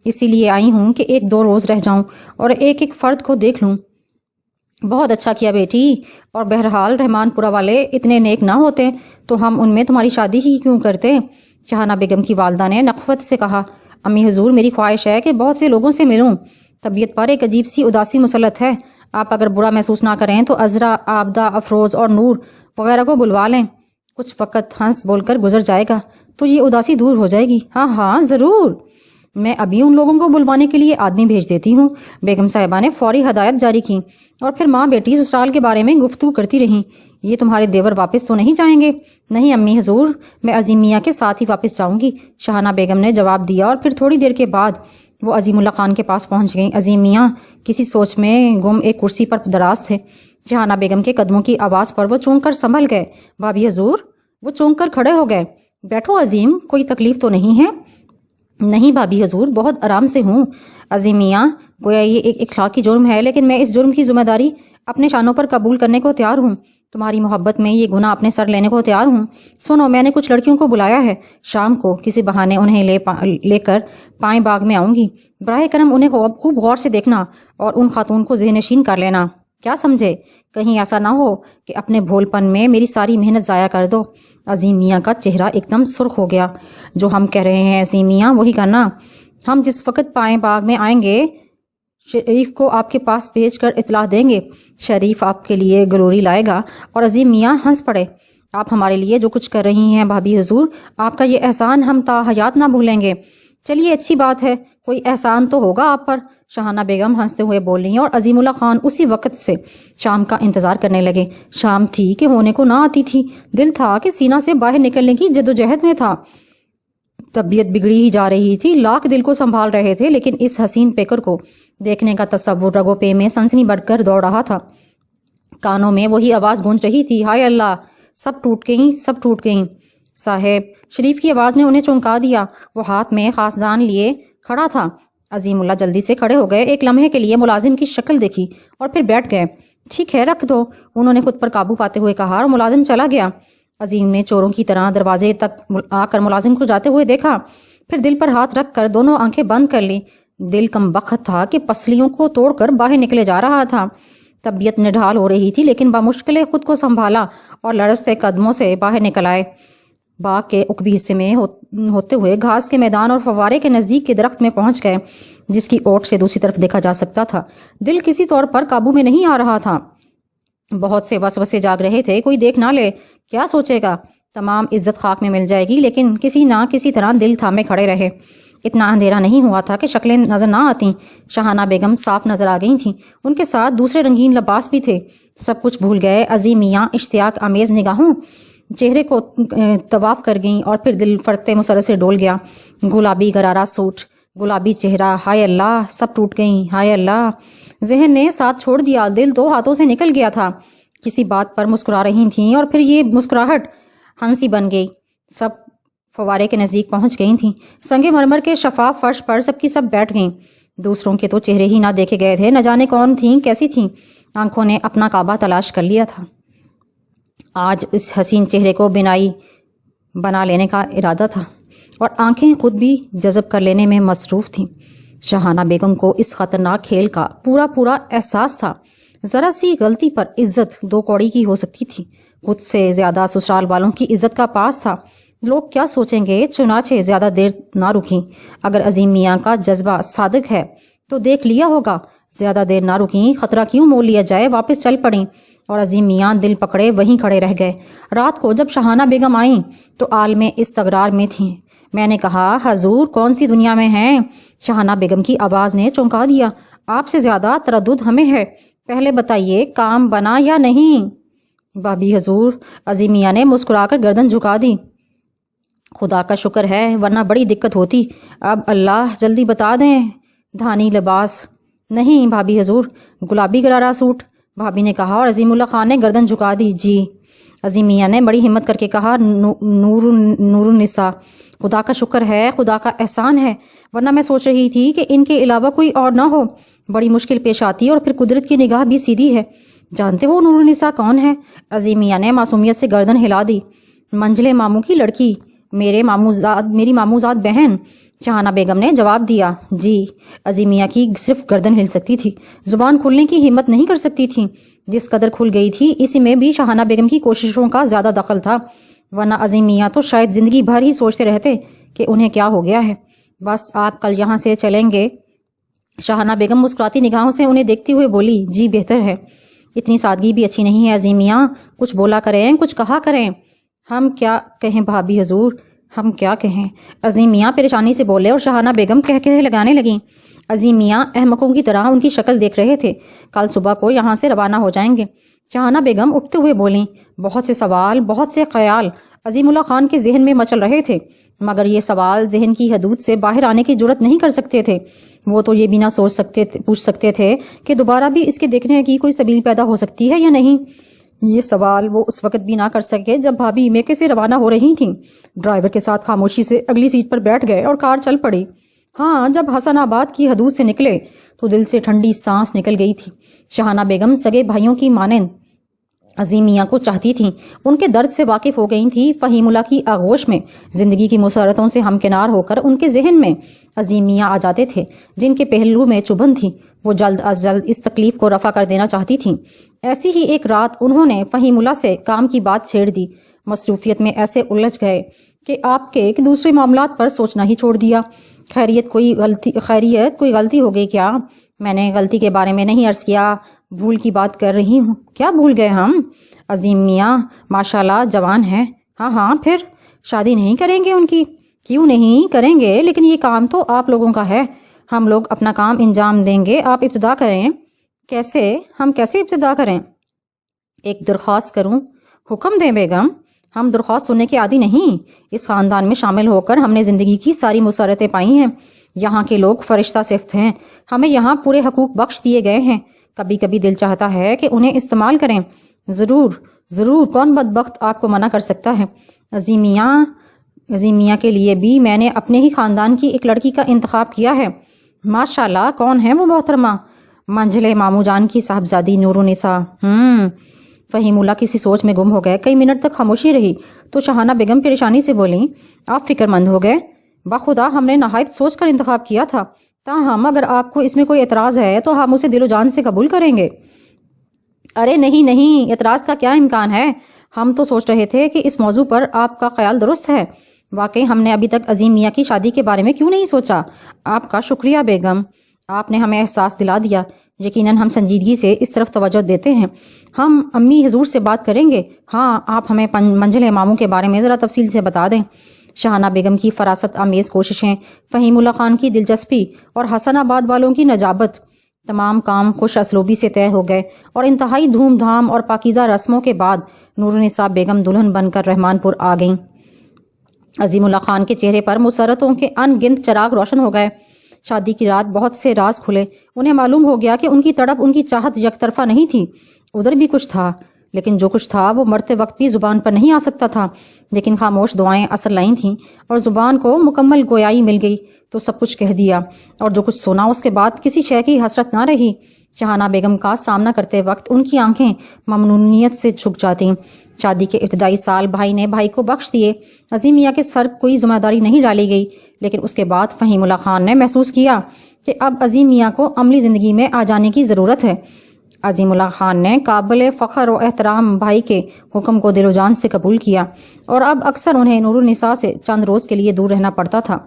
اسی لیے آئی ہوں کہ 1-2 روز رہ جاؤں اور ایک فرد کو دیکھ لوں۔ بہت اچھا کیا بیٹی، اور بہرحال رحمان پورہ والے اتنے نیک نہ ہوتے تو ہم ان میں تمہاری شادی ہی کیوں کرتے؟ شاہانہ بیگم کی والدہ نے نخوت سے کہا۔ امی حضور، میری خواہش ہے کہ بہت سے لوگوں سے ملوں، طبیعت پر ایک عجیب سی اداسی مسلط ہے۔ آپ اگر برا محسوس نہ کریں تو عذرا، عابدہ، افروز اور نور وغیرہ کو بلوا لیں، کچھ وقت ہنس بول کر گزر جائے گا تو یہ اداسی دور ہو جائے گی۔ ہاں ضرور، میں ابھی ان لوگوں کو بلوانے کے لیے آدمی بھیج دیتی ہوں۔ بیگم صاحبہ نے فوری ہدایت جاری کی اور پھر ماں بیٹی سسرال کے بارے میں گفتگو کرتی رہیں۔ یہ تمہارے دیور واپس تو نہیں جائیں گے؟ نہیں امی حضور، میں عظیم میاں کے ساتھ ہی واپس جاؤں گی، شاہانہ بیگم نے جواب دیا اور پھر تھوڑی دیر کے بعد وہ عظیم اللہ خان کے پاس پہنچ گئیں۔ عظیم میاں کسی سوچ میں گم ایک کرسی پر دراز تھے۔ شاہانہ بیگم کے قدموں کی آواز پر وہ چونک کر سنبھل گئے۔ بھابھی حضور، وہ چونک کر کھڑے ہو گئے۔ بیٹھو عظیم، کوئی تکلیف تو نہیں ہے؟ نہیں بھابھی حضور، بہت آرام سے ہوں۔ عظیم میاں، گویا یہ ایک اخلاقی جرم ہے لیکن میں اس جرم کی ذمہ داری اپنے شانوں پر قبول کرنے کو تیار ہوں۔ تمہاری محبت میں یہ گناہ اپنے سر لینے کو تیار ہوں۔ سنو، میں نے کچھ لڑکیوں کو بلایا ہے، شام کو کسی بہانے انہیں لے کر پائیں باغ میں آؤں گی۔ براہ کرم انہیں خوب غور سے دیکھنا اور ان خاتون کو ذہن نشین کر لینا، کیا سمجھے؟ کہیں ایسا نہ ہو کہ اپنے بھول پن میں میری ساری محنت ضائع کر دو۔ عظیم میاں کا چہرہ ایک دم سرخ ہو گیا۔ جو ہم کہہ رہے ہیں عظیم میاں وہی کرنا۔ ہم جس وقت پائیں باغ میں آئیں گے شریف کو آپ کے پاس بھیج کر اطلاع دیں گے۔ شریف آپ کے لیے گلوری لائے گا۔ اور عظیم میاں ہنس پڑے۔ آپ ہمارے لیے جو کچھ کر رہی ہیں بھابھی حضور، آپ کا یہ احسان ہم تا حیات نہ بھولیں گے۔ چلیے اچھی بات ہے، کوئی احسان تو ہوگا آپ پر، شاہانہ بیگم ہنستے ہوئے بول رہی ہیں اور عظیم اللہ خان اسی وقت سے شام کا انتظار کرنے لگے۔ شام تھی کہ ہونے کو نہ آتی تھی، دل تھا کہ سینہ سے باہر نکلنے کی جدوجہد میں تھا۔ طبیعت بگڑی ہی جا رہی تھی، لاکھ دل کو سنبھال رہے تھے لیکن اس حسین پیکر کو دیکھنے کا تصور رگو پے میں سنسنی بڑھ کر دوڑ رہا تھا۔ کانوں میں وہی آواز گونج رہی تھی، ہائے اللہ، سب ٹوٹ گئیں۔ صاحب، شریف کی آواز نے انہیں چونکا دیا۔ وہ ہاتھ میں خاصدان لیے کھڑا تھا۔ عظیم اللہ جلدی سے کھڑے ہو گئے، ایک لمحے کے لیے ملازم کی شکل دیکھی اور پھر بیٹھ گئے۔ ٹھیک ہے، رکھ دو، انہوں نے خود پر قابو پاتے ہوئے کہا اور ملازم چلا گیا۔ عظیم نے چوروں کی طرح دروازے تک آ کر ملازم کو جاتے ہوئے دیکھا، پھر دل پر ہاتھ رکھ کر دونوں آنکھیں بند کر لی۔ دل کم بخت تھا کہ پسلیوں کو توڑ کر باہر نکلے جا رہا تھا۔ طبیعت نڈھال ہو رہی تھی لیکن بمشکل خود کو سنبھالا اور لرزتے قدموں سے باہر نکل آئے۔ باغ کے عقبی حصے میں ہوتے ہوئے گھاس کے میدان اور فوارے کے نزدیک کے درخت میں پہنچ گئے جس کی اوٹ سے دوسری طرف دیکھا جا سکتا تھا۔ دل کسی طور پر قابو میں نہیں آ رہا تھا، بہت سے وسوسے جاگ رہے تھے، کوئی دیکھ نہ لے، کیا سوچے گا، تمام عزت خاک میں مل جائے گی، لیکن کسی نہ کسی طرح دل تھامے کھڑے رہے۔ اتنا اندھیرا نہیں ہوا تھا کہ شکلیں نظر نہ آتیں۔ شاہانہ بیگم صاف نظر آ گئی تھیں، ان کے ساتھ دوسرے رنگین لباس بھی تھے۔ سب کچھ بھول گئے۔ عظیم میاں اشتیاق آمیز نگاہوں چہرے کو طواف کر گئیں اور پھر دل فرتے مسرت سے ڈول گیا۔ گلابی غرارہ سوٹ، گلابی چہرہ، ہائے اللہ، سب ٹوٹ گئیں، ہائے اللہ۔ ذہن نے ساتھ چھوڑ دیا، دل دو ہاتھوں سے نکل گیا تھا۔ کسی بات پر مسکرا رہی تھیں اور پھر یہ مسکراہٹ ہنسی بن گئی۔ سب فوارے کے نزدیک پہنچ گئی تھیں۔ سنگ مرمر کے شفاف فرش پر سب کی سب بیٹھ گئیں۔ دوسروں کے تو چہرے ہی نہ دیکھے گئے تھے، نہ جانے کون تھیں، کیسی تھیں۔ آنکھوں نے اپنا کعبہ تلاش کر لیا تھا۔ آج اس حسین چہرے کو بنائی بنا لینے کا ارادہ تھا اور آنکھیں خود بھی جذب کر لینے میں مصروف تھیں۔ شاہانہ بیگم کو اس خطرناک کھیل کا پورا احساس تھا۔ ذرا سی غلطی پر عزت دو کوڑی کی ہو سکتی تھی۔ خود سے زیادہ سسرال والوں کی عزت کا پاس تھا۔ لوگ کیا سوچیں گے؟ چنانچہ زیادہ دیر نہ رکیں۔ اگر عظیم میاں کا جذبہ صادق ہے تو دیکھ لیا ہوگا۔ زیادہ دیر نہ رکیں، خطرہ کیوں مول لیا جائے، واپس چل پڑیں۔ اور عظیم میاں دل پکڑے وہیں کھڑے رہ گئے۔ رات کو جب شاہانہ بیگم آئیں تو عالم استقرار میں تھیں۔ میں نے کہا، حضور کون سی دنیا میں ہیں؟ شاہانہ بیگم کی آواز نے چونکا دیا۔ آپ سے زیادہ تردد ہمیں ہے، پہلے بتائیے کام بنا یا نہیں؟ بھابھی حضور، عظیم میاں نے مسکرا کر گردن جھکا دی۔ خدا کا شکر ہے، ورنہ بڑی دقت ہوتی۔ اب اللہ جلدی بتا دیں۔ دھانی لباس؟ نہیں بھابھی حضور، گلابی غرارہ سوٹ، بھابھی نے کہا اور عظیم اللہ خان نے گردن جھکا دی۔ جی۔ عظیم میاں نے بڑی ہمت کر کے کہا، نور النساء۔ خدا کا شکر ہے، خدا کا احسان ہے، ورنہ میں سوچ رہی تھی کہ ان کے علاوہ کوئی اور نہ ہو، بڑی مشکل پیش آتی، اور پھر قدرت کی نگاہ بھی سیدھی ہے۔ جانتے ہو نور النساء کون ہے؟ عظیم میاں نے معصومیت سے گردن ہلا دی۔ منجلے ماموں کی لڑکی، میری ماموزاد بہن، شاہانہ بیگم نے جواب دیا۔ جی۔ عظیم میاں کی صرف گردن ہل سکتی تھی، زبان کھولنے کی ہمت نہیں کر سکتی تھی۔ جس قدر کھل گئی تھی اسی میں بھی شاہانہ بیگم کی کوششوں کا زیادہ دخل تھا، ورنہ عظیم میاں تو شاید زندگی بھر ہی سوچتے رہتے کہ انہیں کیا ہو گیا ہے۔ بس آپ کل یہاں سے چلیں گے؟ شاہانہ بیگم مسکراتی نگاہوں سے انہیں دیکھتے ہوئے بولی۔ جی بہتر ہے۔ اتنی سادگی بھی اچھی نہیں ہے عظیم میاں، کچھ بولا کریں، کچھ کہا کریں۔ ہم کیا کہیں بھابھی حضور، ہم کیا کہیں؟ عظیم میاں پریشانی سے بولے اور شاہانہ بیگم کہہ لگانے لگیں۔ عظیم میاں احمقوں کی طرح ان کی شکل دیکھ رہے تھے۔ کل صبح کو یہاں سے روانہ ہو جائیں گے۔ شاہانہ بیگم اٹھتے ہوئے بولیں۔ بہت سے سوال، بہت سے خیال عظیم اللہ خان کے ذہن میں مچل رہے تھے، مگر یہ سوال ذہن کی حدود سے باہر آنے کی جرت نہیں کر سکتے تھے۔ وہ تو یہ بھی نہ پوچھ سکتے تھے کہ دوبارہ بھی اس کے دیکھنے کی کوئی سبیل پیدا ہو سکتی ہے یا نہیں۔ یہ سوال وہ اس وقت بھی نہ کر سکے جب بھابھی میکے سے روانہ ہو رہی تھیں۔ ڈرائیور کے ساتھ خاموشی سے اگلی سیٹ پر بیٹھ گئے اور کار چل پڑی۔ ہاں، جب حسن آباد کی حدود سے نکلے تو دل سے ٹھنڈی سانس نکل گئی تھی۔ شاہانہ بیگم سگے بھائیوں کی مانند عظیم میاں کو چاہتی تھیں، ان کے درد سے واقف ہو گئی تھیں۔ فہیم اللہ کی آغوش میں زندگی کی مسرتوں سے ہمکنار ہو کر ان کے ذہن میں عظیم میاں آ جاتے تھے، جن کے پہلو میں چبھن تھی۔ وہ جلد از جلد اس تکلیف کو رفع کر دینا چاہتی تھیں۔ ایسی ہی ایک رات انہوں نے فہیم اللہ سے کام کی بات چھیڑ دی۔ مصروفیت میں ایسے الجھ گئے کہ آپ کے دوسرے معاملات پر سوچنا ہی چھوڑ دیا۔ خیریت کوئی غلطی ہو گئی کیا؟ میں نے غلطی کے بارے میں نہیں عرض کیا، بھول کی بات کر رہی ہوں۔ کیا بھول گئے ہم؟ عظیم میاں ماشاءاللہ جوان ہیں۔ ہاں پھر شادی نہیں کریں گے ان کی؟ کیوں نہیں کریں گے، لیکن یہ کام تو آپ لوگوں کا ہے، ہم لوگ اپنا کام انجام دیں گے، آپ ابتدا کریں۔ کیسے؟ ہم کیسے ابتدا کریں؟ ایک درخواست کروں؟ حکم دیں بیگم، ہم درخواست سننے کے عادی نہیں۔ اس خاندان میں شامل ہو کر ہم نے زندگی کی ساری مسرتیں پائی ہیں۔ یہاں کے لوگ فرشتہ صفت ہیں، ہمیں یہاں پورے حقوق بخش دیے گئے ہیں۔ کبھی کبھی دل چاہتا ہے کہ انہیں استعمال کریں۔ ضرور، کون بدبخت آپ کو منع کر سکتا ہے؟ عظیم میاں کے لیے بھی میں نے اپنے ہی خاندان کی ایک لڑکی کا انتخاب کیا ہے۔ ماشاءاللہ، کون ہے وہ محترمہ؟ منجلے ماموں جان کی صاحبزادی نور النساء۔ فہیم اللہ کسی سوچ میں گم ہو گئے۔ کئی منٹ تک خاموشی رہی تو شاہانہ بیگم پریشانی سے بولیں، آپ فکر مند ہو گئے؟ بخدا ہم نے نہایت سوچ کر انتخاب کیا تھا، تاہم اگر آپ کو اس میں کوئی اعتراض ہے تو ہم اسے دل و جان سے قبول کریں گے۔ ارے نہیں، اعتراض کا کیا امکان ہے؟ ہم تو سوچ رہے تھے کہ اس موضوع پر آپ کا خیال درست ہے۔ واقعی ہم نے ابھی تک عظیم میاں کی شادی کے بارے میں کیوں نہیں سوچا؟ آپ کا شکریہ بیگم، آپ نے ہمیں احساس دلا دیا۔ یقیناً ہم سنجیدگی سے اس طرف توجہ دیتے ہیں۔ ہم امی حضور سے بات کریں گے۔ ہاں، آپ ہمیں منجل ماموں کے بارے میں ذرا تفصیل سے بتا دیں۔ شاہانہ بیگم کی فراست آمیز کوششیں، فہیم اللہ خان کی دلچسپی اور حسن آباد والوں کی نجابت، تمام کام خوش اسلوبی سے طے ہو گئے اور انتہائی دھوم دھام اور پاکیزہ رسموں کے بعد نورالنساء بیگم دلہن بن کر رحمان پور آ گئیں۔ عظیم اللہ خان کے چہرے پر مسرتوں کے ان گنت چراغ روشن ہو گئے۔ شادی کی رات بہت سے راز کھلے۔ انہیں معلوم ہو گیا کہ ان کی تڑپ، ان کی چاہت یک طرفہ نہیں تھی۔ ادھر بھی کچھ تھا، لیکن جو کچھ تھا وہ مرتے وقت بھی زبان پر نہیں آ سکتا تھا۔ لیکن خاموش دعائیں اثر لائی تھیں اور زبان کو مکمل گویائی مل گئی تو سب کچھ کہہ دیا، اور جو کچھ سنا اس کے بعد کسی شے کی حسرت نہ رہی۔ شاہانہ بیگم کا سامنا کرتے وقت ان کی آنکھیں ممنونیت سے جھک جاتیں۔ شادی کے ابتدائی سال بھائی نے بھائی کو بخش دیے۔ عظیم میاں کے سر کوئی ذمہ داری نہیں ڈالی گئی، لیکن اس کے بعد فہیم اللہ خان نے محسوس کیا کہ اب عظیم میاں کو عملی زندگی میں آ جانے کی ضرورت ہے۔ عظیم اللہ خان نے قابل فخر و احترام بھائی کے حکم کو دل و جان سے قبول کیا، اور اب اکثر انہیں نورالنساء سے چند روز کے لیے دور رہنا پڑتا تھا،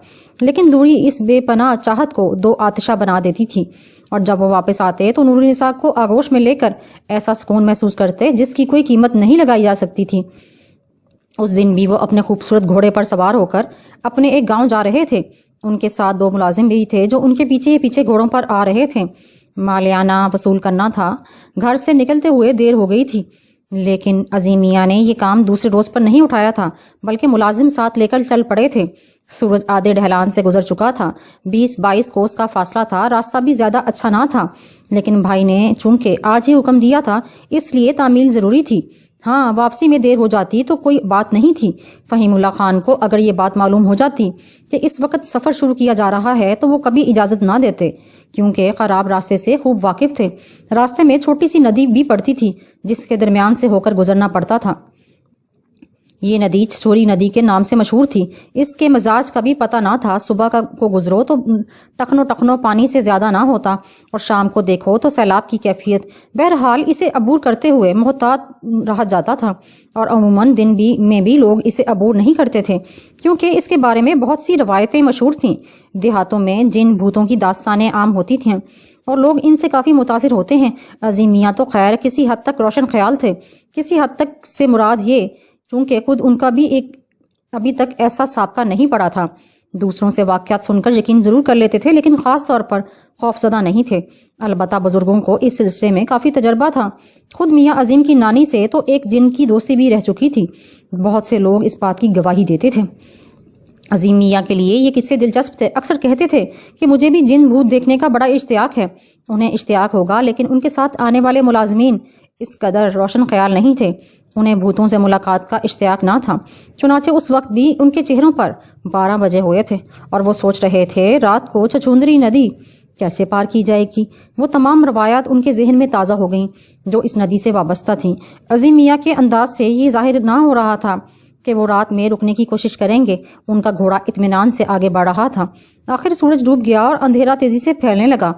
لیکن دوری اس بے پناہ چاہت کو دو آتشہ بنا دیتی تھی، اور جب وہ واپس آتے تو نورالنساء کو آغوش میں لے کر ایسا سکون محسوس کرتے جس کی کوئی قیمت نہیں لگائی جا سکتی تھی۔ اس دن بھی وہ اپنے خوبصورت گھوڑے پر سوار ہو کر اپنے ایک گاؤں جا رہے تھے۔ ان کے ساتھ دو ملازم بھی تھے جو ان کے پیچھے پیچھے گھوڑوں پر آ رہے تھے۔ مالیانہ وصول کرنا تھا۔ گھر سے نکلتے ہوئے دیر ہو گئی تھی، لیکن عظیم میاں نے یہ کام دوسرے روز پر نہیں اٹھایا تھا، بلکہ ملازم ساتھ لے کر چل پڑے تھے۔ سورج آدھے ڈھلان سے گزر چکا تھا، 20-22 کوس کا فاصلہ تھا۔ راستہ بھی زیادہ اچھا نہ تھا، لیکن بھائی نے چونکہ آج ہی حکم دیا تھا اس لیے تعمیل ضروری تھی۔ ہاں، واپسی میں دیر ہو جاتی تو کوئی بات نہیں تھی۔ فہیم اللہ خان کو اگر یہ بات معلوم ہو جاتی کہ اس وقت سفر شروع کیا جا رہا ہے تو وہ کبھی اجازت نہ دیتے، کیونکہ خراب راستے سے خوب واقف تھے۔ راستے میں چھوٹی سی ندی بھی پڑتی تھی جس کے درمیان سے ہو کر گزرنا پڑتا تھا۔ یہ ندی چھچوری ندی کے نام سے مشہور تھی۔ اس کے مزاج کا بھی پتہ نہ تھا۔ صبح کو گزرو تو ٹخنوں پانی سے زیادہ نہ ہوتا، اور شام کو دیکھو تو سیلاب کی کیفیت۔ بہرحال اسے عبور کرتے ہوئے محتاط رہا جاتا تھا، اور عموماً دن میں بھی لوگ اسے عبور نہیں کرتے تھے، کیونکہ اس کے بارے میں بہت سی روایتیں مشہور تھیں۔ دیہاتوں میں جن بھوتوں کی داستانیں عام ہوتی تھیں اور لوگ ان سے کافی متاثر ہوتے ہیں۔ عظیم میاں تو خیر کسی حد تک روشن خیال تھے۔ کسی حد تک سے مراد یہ، چونکہ خود ان کا بھی ابھی تک ایسا سابقہ نہیں پڑا تھا۔ دوسروں سے واقعات سن کر یقین ضرور کر لیتے تھے، لیکن خاص طور پر خوفزدہ نہیں تھے۔ البتہ بزرگوں کو اس سلسلے میں کافی تجربہ تھا۔ خود میاں عظیم کی نانی سے تو ایک جن کی دوستی بھی رہ چکی تھی۔ بہت سے لوگ اس بات کی گواہی دیتے تھے۔ عظیم میاں کے لیے یہ قصے دلچسپ تھے۔ اکثر کہتے تھے کہ مجھے بھی جن بھوت دیکھنے کا بڑا اشتیاق ہے۔ انہیں اشتیاق ہوگا، لیکن ان کے ساتھ آنے والے ملازمین اس قدر روشن خیال نہیں تھے۔ انہیں بھوتوں سے ملاقات کا اشتیاق نہ تھا۔ چنانچہ اس وقت بھی ان کے چہروں پر 12 بجے ہوئے تھے، اور وہ سوچ رہے تھے رات کو چھچوندری ندی کیسے پار کی جائے گی۔ وہ تمام روایات ان کے ذہن میں تازہ ہو گئیں جو اس ندی سے وابستہ تھیں۔ عظیم میاں کے انداز سے یہ ظاہر نہ ہو رہا تھا کہ وہ رات میں رکنے کی کوشش کریں گے۔ ان کا گھوڑا اطمینان سے آگے بڑھ رہا تھا۔ آخر سورج ڈوب گیا اور اندھیرا تیزی سے پھیلنے لگا۔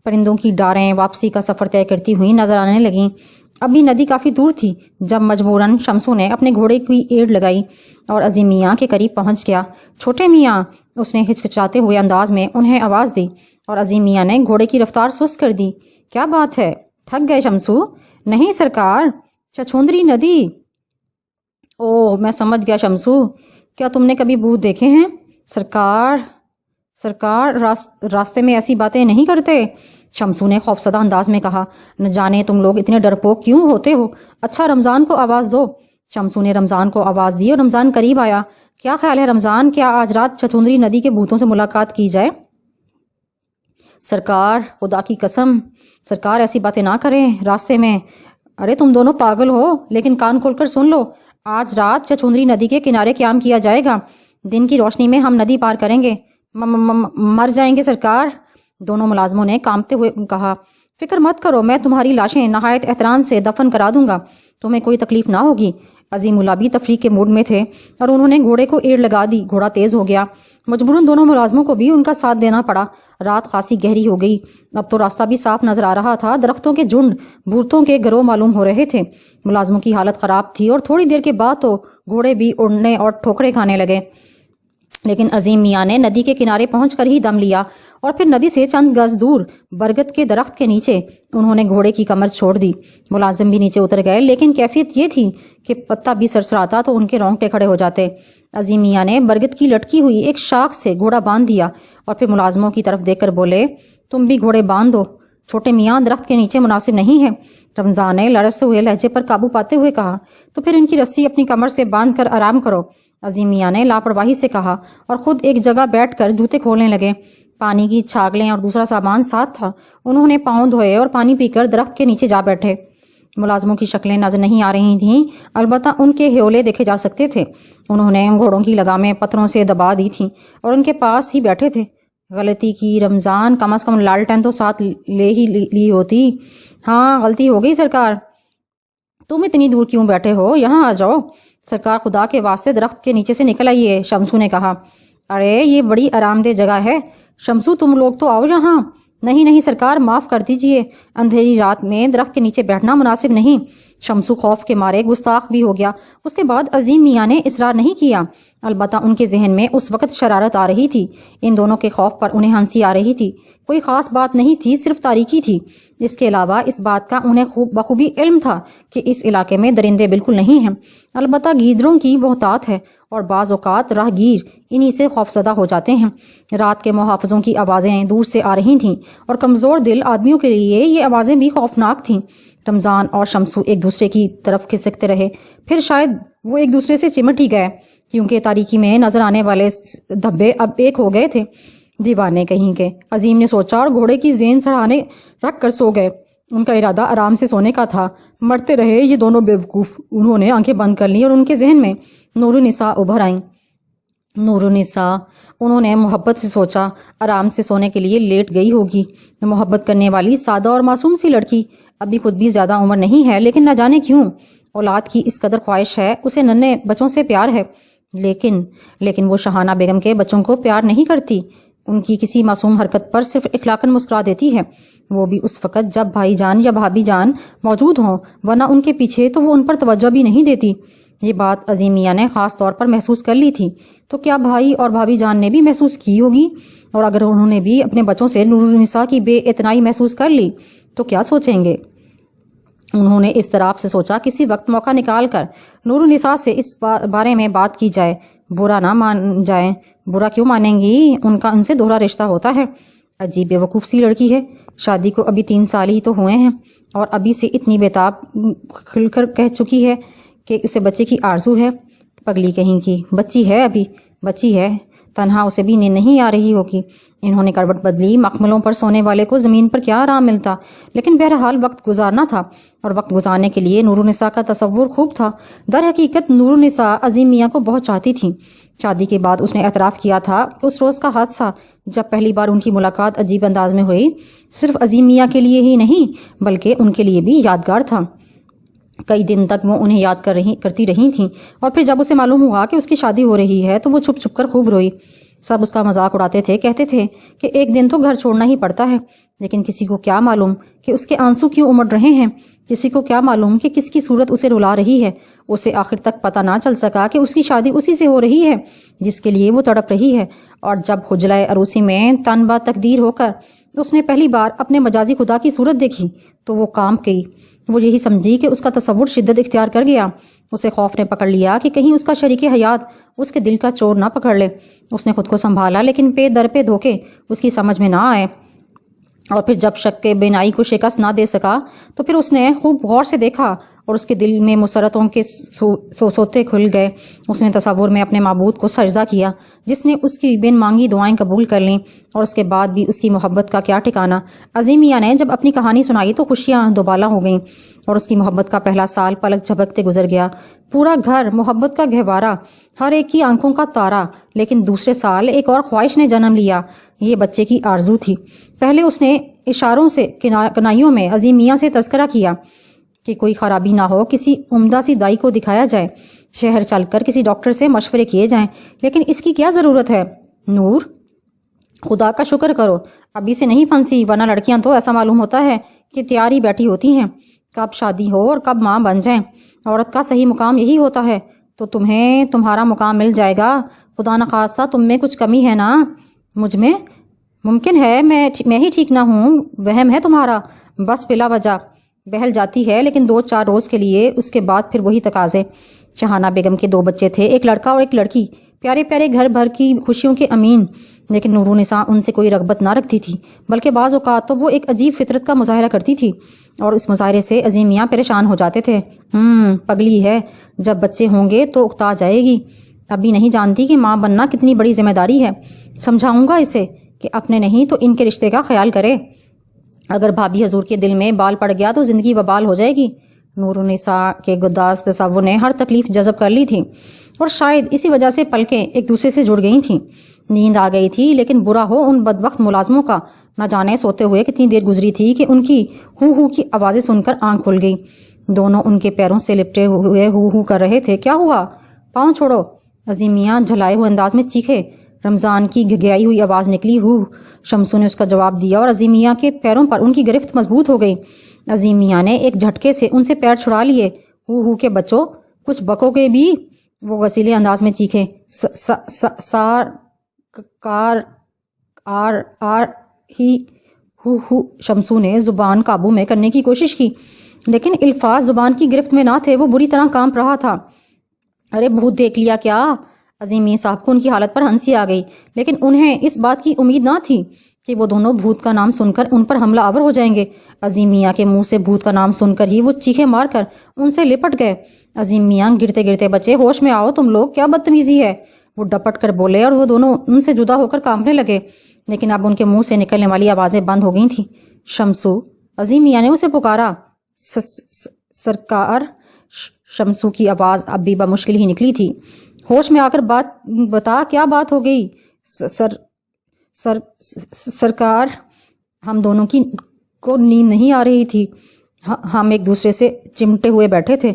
پرندوں کی ڈاریں واپسی کا سفر طے کرتی ہوئی نظر آنے لگیں۔ ابھی ندی کافی دور تھی جب مجبوراً شمسو نے اپنے گھوڑے کی ایڑ لگائی اور عظیم میاں کے قریب پہنچ گیا۔ چھوٹے میاں، اس نے ہچکچاتے ہوئے انداز میں انہیں آواز دی، اور عظیم میاں نے گھوڑے کی رفتار سست کر دی۔ کیا بات ہے، تھک گئے شمسو؟ نہیں سرکار، چھچوندری ندی۔ اوہ، میں سمجھ گیا شمسو، کیا تم نے کبھی بھوت دیکھے ہیں؟ سرکار راستے میں ایسی باتیں نہیں کرتے، شمسو نے خوفزدہ انداز میں کہا۔ نہ جانے تم لوگ اتنے ڈرپوک کیوں ہوتے ہو۔ اچھا، رمضان کو آواز دو۔ شمسو نے رمضان کو آواز دی اور رمضان قریب آیا۔ کیا خیال ہے رمضان، کیا آج رات چھچوندری ندی کے بھوتوں سے ملاقات کی جائے؟ سرکار، خدا کی قسم، سرکار ایسی باتیں نہ کریں راستے میں۔ ارے تم دونوں پاگل ہو، لیکن کان کھول کر سن لو، آج رات چھچوندری ندی کے کنارے قیام کیا جائے گا۔ دن کی روشنی میں ہم ندی پار کریں گے۔ مر جائیں گے سرکار، دونوں ملازموں نے کانپتے ہوئے کہا۔ فکر مت کرو، میں تمہاری لاشیں نہایت احترام سے دفن کرا دوں گا، تمہیں کوئی تکلیف نہ ہوگی۔ عظیم اللہ بھی تفریح کے موڈ میں تھے اور انہوں نے گھوڑے کو ایڑ لگا دی۔ گھوڑا تیز ہو گیا۔ مجبوراً دونوں ملازموں کو بھی ان کا ساتھ دینا پڑا۔ رات خاصی گہری ہو گئی۔ اب تو راستہ بھی صاف نظر آ رہا تھا۔ درختوں کے جھنڈ بھورتوں کے گروہ معلوم ہو رہے تھے۔ ملازموں کی حالت خراب تھی اور تھوڑی دیر کے بعد تو گھوڑے بھی اڑنے اور ٹھوکریں کھانے لگے۔ لیکن عظیم میاں نے ندی کے کنارے پہنچ کر ہی دم لیا اور پھر ندی سے چند گز دور برگد کے درخت کے نیچے انہوں نے گھوڑے کی کمر چھوڑ دی۔ ملازم بھی نیچے اتر گئے، لیکن کیفیت یہ تھی کہ پتا بھی سرسراتا تو ان کے رونگٹے کھڑے ہو جاتے۔ عظیم میاں نے برگد کی لٹکی ہوئی ایک شاخ سے گھوڑا باندھ دیا اور پھر ملازموں کی طرف دیکھ کر بولے، تم بھی گھوڑے باندھ دو۔ چھوٹے میاں، درخت کے نیچے مناسب نہیں ہے۔ رمضان نے لرزتے ہوئے لہجے پر قابو پاتے ہوئے کہا، تو پھر ان کی رسی اپنی کمر سے باندھ کر آرام کرو۔ عظیم میاں نے لاپرواہی سے کہا اور خود ایک جگہ بیٹھ کر جوتے کھولنے لگے۔ پانی کی چھاگلیں اور دوسرا سامان ساتھ تھا۔ انہوں نے پاؤں دھوئے اور پانی پی کر درخت کے نیچے جا بیٹھے۔ ملازموں کی شکلیں نظر نہیں آ رہی تھیں، البتہ ان کے ہیولے دیکھے جا سکتے تھے۔ انہوں نے گھوڑوں کی لگامیں پتھروں سے دبا دی تھیں اور ان کے پاس ہی بیٹھے تھے۔ غلطی کی رمضان، کم از کم لالٹین تو ساتھ لے ہی لی ہوتی۔ ہاں، غلطی ہو گئی سرکار۔ تم اتنی دور کیوں بیٹھے ہو؟ یہاں آ جاؤ۔ سرکار، خدا کے واسطے درخت کے نیچے سے نکل آئیے، شمسو نے کہا۔ ارے یہ بڑی آرام دہ جگہ ہے، شمسو تم لوگ تو آؤ یہاں۔ نہیں سرکار، معاف کر دیجئے، اندھیری رات میں درخت کے نیچے بیٹھنا مناسب نہیں۔ شمسو خوف کے مارے گستاخ بھی ہو گیا۔ اس کے بعد عظیم میاں نے اصرار نہیں کیا، البتہ ان کے ذہن میں اس وقت شرارت آ رہی تھی۔ ان دونوں کے خوف پر انہیں ہنسی آ رہی تھی۔ کوئی خاص بات نہیں تھی، صرف تاریکی تھی۔ اس کے علاوہ اس بات کا انہیں بخوبی علم تھا کہ اس علاقے میں درندے بالکل نہیں ہیں، البتہ گیدڑوں کی بہتات ہے اور بعض اوقات راہگیر انہی سے خوفزدہ ہو جاتے ہیں۔ رات کے محافظوں کی آوازیں دور سے آ رہی تھیں اور کمزور دل آدمیوں کے لیے یہ آوازیں بھی خوفناک تھیں۔ رمضان اور شمسو ایک دوسرے کی طرف کھسکتے رہے، پھر شاید وہ ایک دوسرے سے چمٹ ہی گئے، کیونکہ تاریکی میں نظر آنے والے دھبے اب ایک ہو گئے تھے۔ دیوانے کہیں کے، عظیم نے سوچا اور گھوڑے کی زین چڑھانے رکھ کر سو گئے۔ ان کا ارادہ آرام سے سونے کا تھا۔ مرتے رہے یہ دونوں بیوقوف۔ انہوں نے آنکھیں بند کر لیں اور ان کے ذہن میں نور النساء ابھر آئیں۔ نور النساء، انہوں نے محبت سے سوچا، آرام سے سونے کے لیے لیٹ گئی ہوگی۔ محبت کرنے والی سادہ اور معصوم سی لڑکی، ابھی خود بھی زیادہ عمر نہیں ہے، لیکن نہ جانے کیوں اولاد کی اس قدر خواہش ہے، اسے ننھے بچوں سے پیار ہے۔ لیکن وہ شاہانہ بیگم کے بچوں کو پیار نہیں کرتی، ان کی کسی معصوم حرکت پر صرف اخلاقاً مسکرا دیتی ہے، وہ بھی اس وقت جب بھائی جان یا بھابھی جان موجود ہوں، ورنہ ان کے پیچھے تو وہ ان پر توجہ بھی نہیں دیتی۔ یہ بات عظیم میاں نے خاص طور پر محسوس کر لی تھی، تو کیا بھائی اور بھابھی جان نے بھی محسوس کی ہوگی؟ اور اگر انہوں نے بھی اپنے بچوں سے نور النساء کی بے اعتنائی محسوس کر لی تو کیا سوچیں گے؟ انہوں نے اس طرح سے سوچا، کسی وقت موقع نکال کر نور النساء سے اس بارے میں بات کی جائے، برا نہ مان جائیں۔ برا کیوں مانیں گی؟ ان سے دوہرا رشتہ ہوتا ہے۔ عجیب بیوقوف سی لڑکی ہے، شادی کو ابھی 3 سال ہی تو ہوئے ہیں اور ابھی سے اتنی بےتاب کھل کر کہہ چکی ہے کہ اسے بچے کی آرزو ہے۔ پگلی کہیں کی، بچی ہے، ابھی بچی ہے، تنہا اسے بھی نیند نہیں آ رہی ہوگی۔ انہوں نے کروٹ بدلی۔ مخملوں پر سونے والے کو زمین پر کیا آرام ملتا، لیکن بہرحال وقت گزارنا تھا اور وقت گزارنے کے لیے نور النساء کا تصور خوب تھا۔ در حقیقت نور النساء عظیم میاں کو بہت چاہتی تھی۔ شادی کے بعد اس نے اعتراف کیا تھا کہ اس روز کا حادثہ جب پہلی بار ان کی ملاقات عجیب انداز میں ہوئی، صرف عظیم میاں کے لیے ہی نہیں بلکہ ان کے لیے بھی یادگار تھا۔ کئی دن تک وہ انہیں یاد کرتی رہی تھیں اور پھر جب اسے معلوم ہوا کہ اس کی شادی ہو رہی ہے تو وہ چھپ چھپ کر خوب روئی۔ سب اس کا مذاق اڑاتے تھے، کہتے تھے کہ ایک دن تو گھر چھوڑنا ہی پڑتا ہے، لیکن کسی کو کیا معلوم کہ اس کے آنسو کیوں امڑ رہے ہیں، کسی کو کیا معلوم کہ کس کی صورت اسے رلا رہی ہے۔ اسے آخر تک پتہ نہ چل سکا کہ اس کی شادی اسی سے ہو رہی ہے جس کے لیے وہ تڑپ رہی ہے، اور جب حجرہ عروسی میں تن با تقدیر ہو کر اس نے پہلی بار اپنے مجازی خدا کی صورت دیکھی تو وہ کانپ گئی۔ وہ یہی سمجھی کہ اس کا تصور شدت اختیار کر گیا۔ اسے خوف نے پکڑ لیا کہ کہیں اس کا شریک حیات اس کے دل کا چور نہ پکڑ لے۔ اس نے خود کو سنبھالا، لیکن پے در پہ دھوکے اس کی سمجھ میں نہ آئے، اور پھر جب شک کے بینائی کو شکست نہ دے سکا تو پھر اس نے خوب غور سے دیکھا اور اس کے دل میں مسرتوں کے سوتے کھل گئے۔ اس نے تصور میں اپنے معبود کو سجدہ کیا جس نے اس کی بن مانگی دعائیں قبول کر لیں، اور اس کے بعد بھی اس کی محبت کا کیا ٹھکانا۔ عظیم میاں نے جب اپنی کہانی سنائی تو خوشیاں دوبالا ہو گئیں، اور اس کی محبت کا پہلا سال پلک جھپکتے گزر گیا۔ پورا گھر محبت کا گہوارہ، ہر ایک کی آنکھوں کا تارا۔ لیکن دوسرے سال ایک اور خواہش نے جنم لیا۔ یہ بچے کی آرزو تھی۔ پہلے اس نے اشاروں سے کنائیوں میں عظیم میاں سے تذکرہ کیا، کہ کوئی خرابی نہ ہو کسی عمدہ سی دائی کو دکھایا جائے، شہر چل کر کسی ڈاکٹر سے مشورے کیے جائیں، لیکن اس کی کیا ضرورت ہے؟ نور، خدا کا شکر کرو ابھی سے نہیں پھنسی، ورنہ لڑکیاں تو ایسا معلوم ہوتا ہے کہ تیاری بیٹھی ہوتی ہیں، کب شادی ہو اور کب ماں بن جائیں۔ عورت کا صحیح مقام یہی ہوتا ہے، تو تمہیں تمہارا مقام مل جائے گا۔ خدا نخواستہ تم میں کچھ کمی ہے نا؟ مجھ میں؟ ممکن ہے میں ہی ٹھیک نہ ہوں، وہم ہے تمہارا، بس بلا وجہ بہل جاتی ہے، لیکن 2-4 روز کے لیے، اس کے بعد پھر وہی تقاضے۔ شہانہ بیگم کے 2 بچے تھے، ایک لڑکا اور ایک لڑکی، پیارے پیارے گھر بھر کی خوشیوں کے امین، لیکن نورالنساء ان سے کوئی رغبت نہ رکھتی تھی، بلکہ بعض اوقات تو وہ ایک عجیب فطرت کا مظاہرہ کرتی تھی، اور اس مظاہرے سے عظیم میاں پریشان ہو جاتے تھے۔ پگلی ہے، جب بچے ہوں گے تو اکتا جائے گی، ابھی نہیں جانتی کہ ماں بننا کتنی بڑی ذمہ داری ہے۔ سمجھاؤں گا اسے کہ اپنے نہیں تو ان کے رشتے کا خیال کرے، اگر بھابھی حضور کے دل میں بال پڑ گیا تو زندگی وبال ہو جائے گی۔ نورالنساء کے گداز تصور نے ہر تکلیف جذب کر لی تھی، اور شاید اسی وجہ سے پلکیں ایک دوسرے سے جڑ گئی تھیں۔ نیند آ گئی تھی، لیکن برا ہو ان بدبخت ملازموں کا، نہ جانے سوتے ہوئے کتنی دیر گزری تھی کہ ان کی ہو کی آوازیں سن کر آنکھ کھل گئی۔ دونوں ان کے پیروں سے لپٹے ہوئے ہو کر رہے تھے۔ کیا ہوا؟ پاؤں چھوڑو، عظیم میاں جھلائے ہوئے انداز میں چیخے۔ رمضان کی گھگیائی ہوئی آواز نکلی، ہو۔ شمسو نے اس کا جواب دیا، اور عظیم میاں کے پیروں پر ان کی گرفت مضبوط ہو گئی۔ عظیم میاں نے ایک جھٹکے سے ان سے پیر چھڑا لیے۔ ہو کے بچوں، کچھ بکو گے بھی؟ وہ غسیلے انداز میں چیخے۔ سار کار آر ہی ہو۔ شمسو نے زبان قابو میں کرنے کی کوشش کی، لیکن الفاظ زبان کی گرفت میں نہ تھے، وہ بری طرح کانپ رہا تھا۔ ارے بھوت دیکھ لیا کیا؟ عظیم میاں صاحب کو ان کی حالت پر ہنسی آ گئی، لیکن انہیں اس بات کی امید نہ تھی کہ وہ دونوں بھوت کا نام سن کر ان پر حملہ آور ہو جائیں گے۔ عظیم میاں کے منہ سے بھوت کا نام سن کر ہی وہ چیخے مار کر ان سے لپٹ گئے۔ عظیم میاں گرتے گرتے بچے، ہوش میں آؤ تم لوگ، کیا بدتمیزی ہے؟ وہ ڈپٹ کر بولے، اور وہ دونوں ان سے جدا ہو کر کانپنے لگے، لیکن اب ان کے منہ سے نکلنے والی آوازیں بند ہو گئی تھیں۔ شمسو، عظیم میاں نے اسے پکارا۔ سرکار۔ شمسو کی آواز اب بھی بمشکل ہی نکلی تھی۔ ہوش میں آ کر بتا کیا بات ہو گئی؟ سرکار، ہم دونوں کو نیند نہیں آ رہی تھی، ہم ایک دوسرے سے چمٹے ہوئے بیٹھے تھے،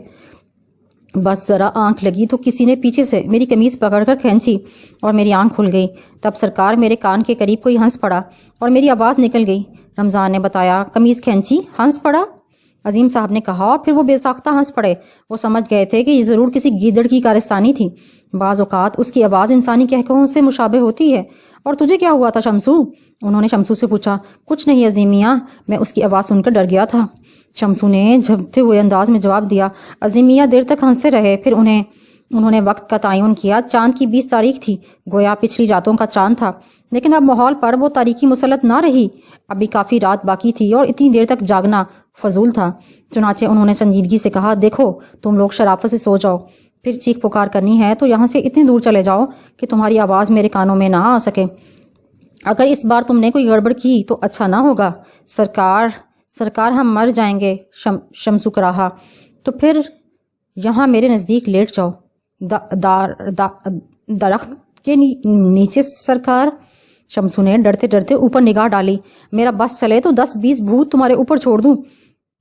بس ذرا آنکھ لگی تو کسی نے پیچھے سے میری قمیض پکڑ کر کھینچی اور میری آنکھ کھل گئی۔ تب سرکار میرے کان کے قریب کوئی ہنس پڑا اور میری آواز نکل گئی۔ رمضان نے بتایا، قمیض کھینچی، ہنس پڑا؟ عظیم صاحب نے کہا، اور پھر وہ بے ساختہ ہنس پڑے۔ وہ سمجھ گئے تھے کہ یہ ضرور کسی گیدڑ کی کارستانی تھی، بعض اوقات اس کی آواز انسانی قہقہوں سے مشابہ ہوتی ہے۔ اور تجھے کیا ہوا تھا شمسو؟ انہوں نے شمسو سے پوچھا۔ کچھ نہیں عظیم میاں، میں اس کی آواز سن کر ڈر گیا تھا، شمسو نے جھپتے ہوئے انداز میں جواب دیا۔ عظیم میاں دیر تک ہنستے رہے، پھر انہوں نے وقت کا تعین کیا۔ چاند کی 20 تاریخ تھی، گویا پچھلی راتوں کا چاند تھا، لیکن اب ماحول پر وہ تاریکی مسلط نہ رہی، ابھی کافی رات باقی تھی اور اتنی دیر تک جاگنا فضول تھا۔ چنانچہ انہوں نے سنجیدگی سے کہا، دیکھو تم لوگ شرافت سے سو جاؤ، پھر چیخ پکار کرنی ہے تو یہاں سے اتنی دور چلے جاؤ کہ تمہاری آواز میرے کانوں میں نہ آ سکے۔ اگر اس بار تم نے کوئی گڑبڑ کی تو اچھا نہ ہوگا۔ سرکار ہم مر جائیں گے، شمسو کراہا۔ تو پھر یہاں میرے نزدیک لیٹ جاؤ، درخت کے نیچے سرکار۔ شمسو نے ڈرتے ڈرتے اوپر نگاہ ڈالی۔ میرا بس چلے تو 10-20 بھوت تمہارے اوپر چھوڑ دوں۔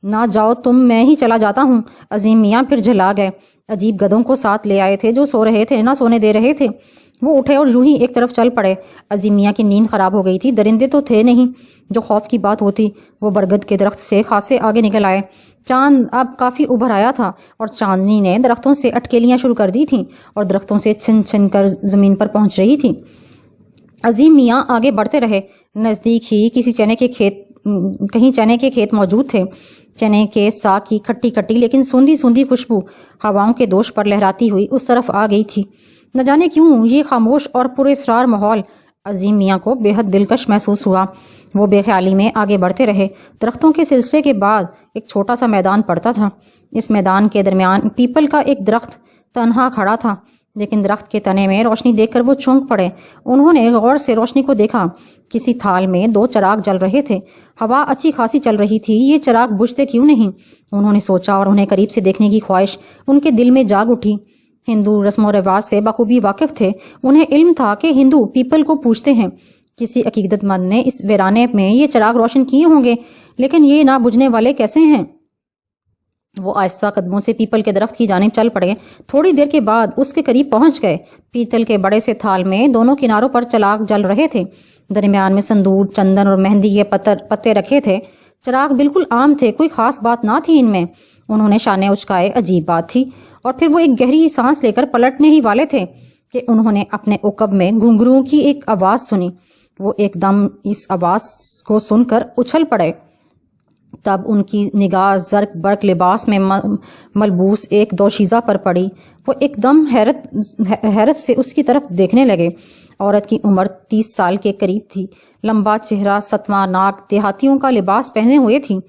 نہ جاؤ تم، میں ہی چلا جاتا ہوں۔ عظیم میاں پھر جھلا گئے۔ عجیب گدھوں کو ساتھ لے آئے تھے جو سو رہے تھے، نہ سونے دے رہے تھے۔ وہ اٹھے اور یوں ہی ایک طرف چل پڑے۔ عظیم میاں کی نیند خراب ہو گئی تھی، درندے تو تھے نہیں جو خوف کی بات ہوتی۔ وہ برگد کے درخت سے خاصے آگے نکل آئے۔ چاند اب کافی ابھر آیا تھا اور چاندنی نے درختوں سے اٹکیلیاں شروع کر دی تھیں اور درختوں سے چھن چھن کر زمین پر پہنچ رہی تھی۔ عظیم میاں آگے بڑھتے رہے۔ نزدیک ہی کہیں چنے کے کھیت موجود تھے۔ چنے کے ساگ کی کھٹی کھٹی لیکن سوندھی سوندھی خوشبو ہواؤں کے دوش پر لہراتی ہوئی اس طرف آ گئی تھی۔ نہ جانے کیوں یہ خاموش اور پراسرار ماحول عظیم میاں کو بے حد دلکش محسوس ہوا۔ وہ بے خیالی میں آگے بڑھتے رہے۔ درختوں کے سلسلے کے بعد ایک چھوٹا سا میدان پڑتا تھا۔ اس میدان کے درمیان پیپل کا ایک درخت تنہا کھڑا تھا، لیکن درخت کے تنے میں روشنی دیکھ کر وہ چونک پڑے۔ انہوں نے غور سے روشنی کو دیکھا۔ کسی تھال میں 2 چراغ جل رہے تھے۔ ہوا اچھی خاصی چل رہی تھی، یہ چراغ بجھتے کیوں نہیں؟ انہوں نے سوچا اور انہیں قریب سے دیکھنے کی خواہش ان کے دل میں جاگ اٹھی۔ ہندو رسم و رواج سے بخوبی واقف تھے۔ انہیں علم تھا کہ ہندو پیپل کو پوجتے ہیں۔ کسی عقیدت مند نے اس ویرانے میں یہ چراغ روشن کیے ہوں گے، لیکن یہ نہ بجھنے والے کیسے ہیں؟ وہ آہستہ قدموں سے پیپل کے درخت کی جانب چل پڑے۔ تھوڑی دیر کے بعد اس کے قریب پہنچ گئے۔ پیتل کے بڑے سے تھال میں دونوں کناروں پر چراغ جل رہے تھے۔ درمیان میں سندور، چندن اور مہندی کے پتے رکھے تھے۔ چراغ بالکل عام تھے، کوئی خاص بات نہ تھی ان میں۔ انہوں نے شانے اچکائے، عجیب بات تھی۔ اور پھر وہ ایک گہری سانس لے کر پلٹنے ہی والے تھے کہ انہوں نے اپنے عقب میں گھنگروں کی ایک آواز سنی۔ وہ ایک دم اس آواز کو سن کر اچھل پڑے۔ تب ان کی نگاہ زرق برق لباس میں ملبوس ایک دوشیزہ پر پڑی۔ وہ ایک دم حیرت سے اس کی طرف دیکھنے لگے۔ عورت کی عمر 30 سال کے قریب تھی۔ لمبا چہرہ، ستواں ناک، دیہاتیوں کا لباس پہنے ہوئے تھی۔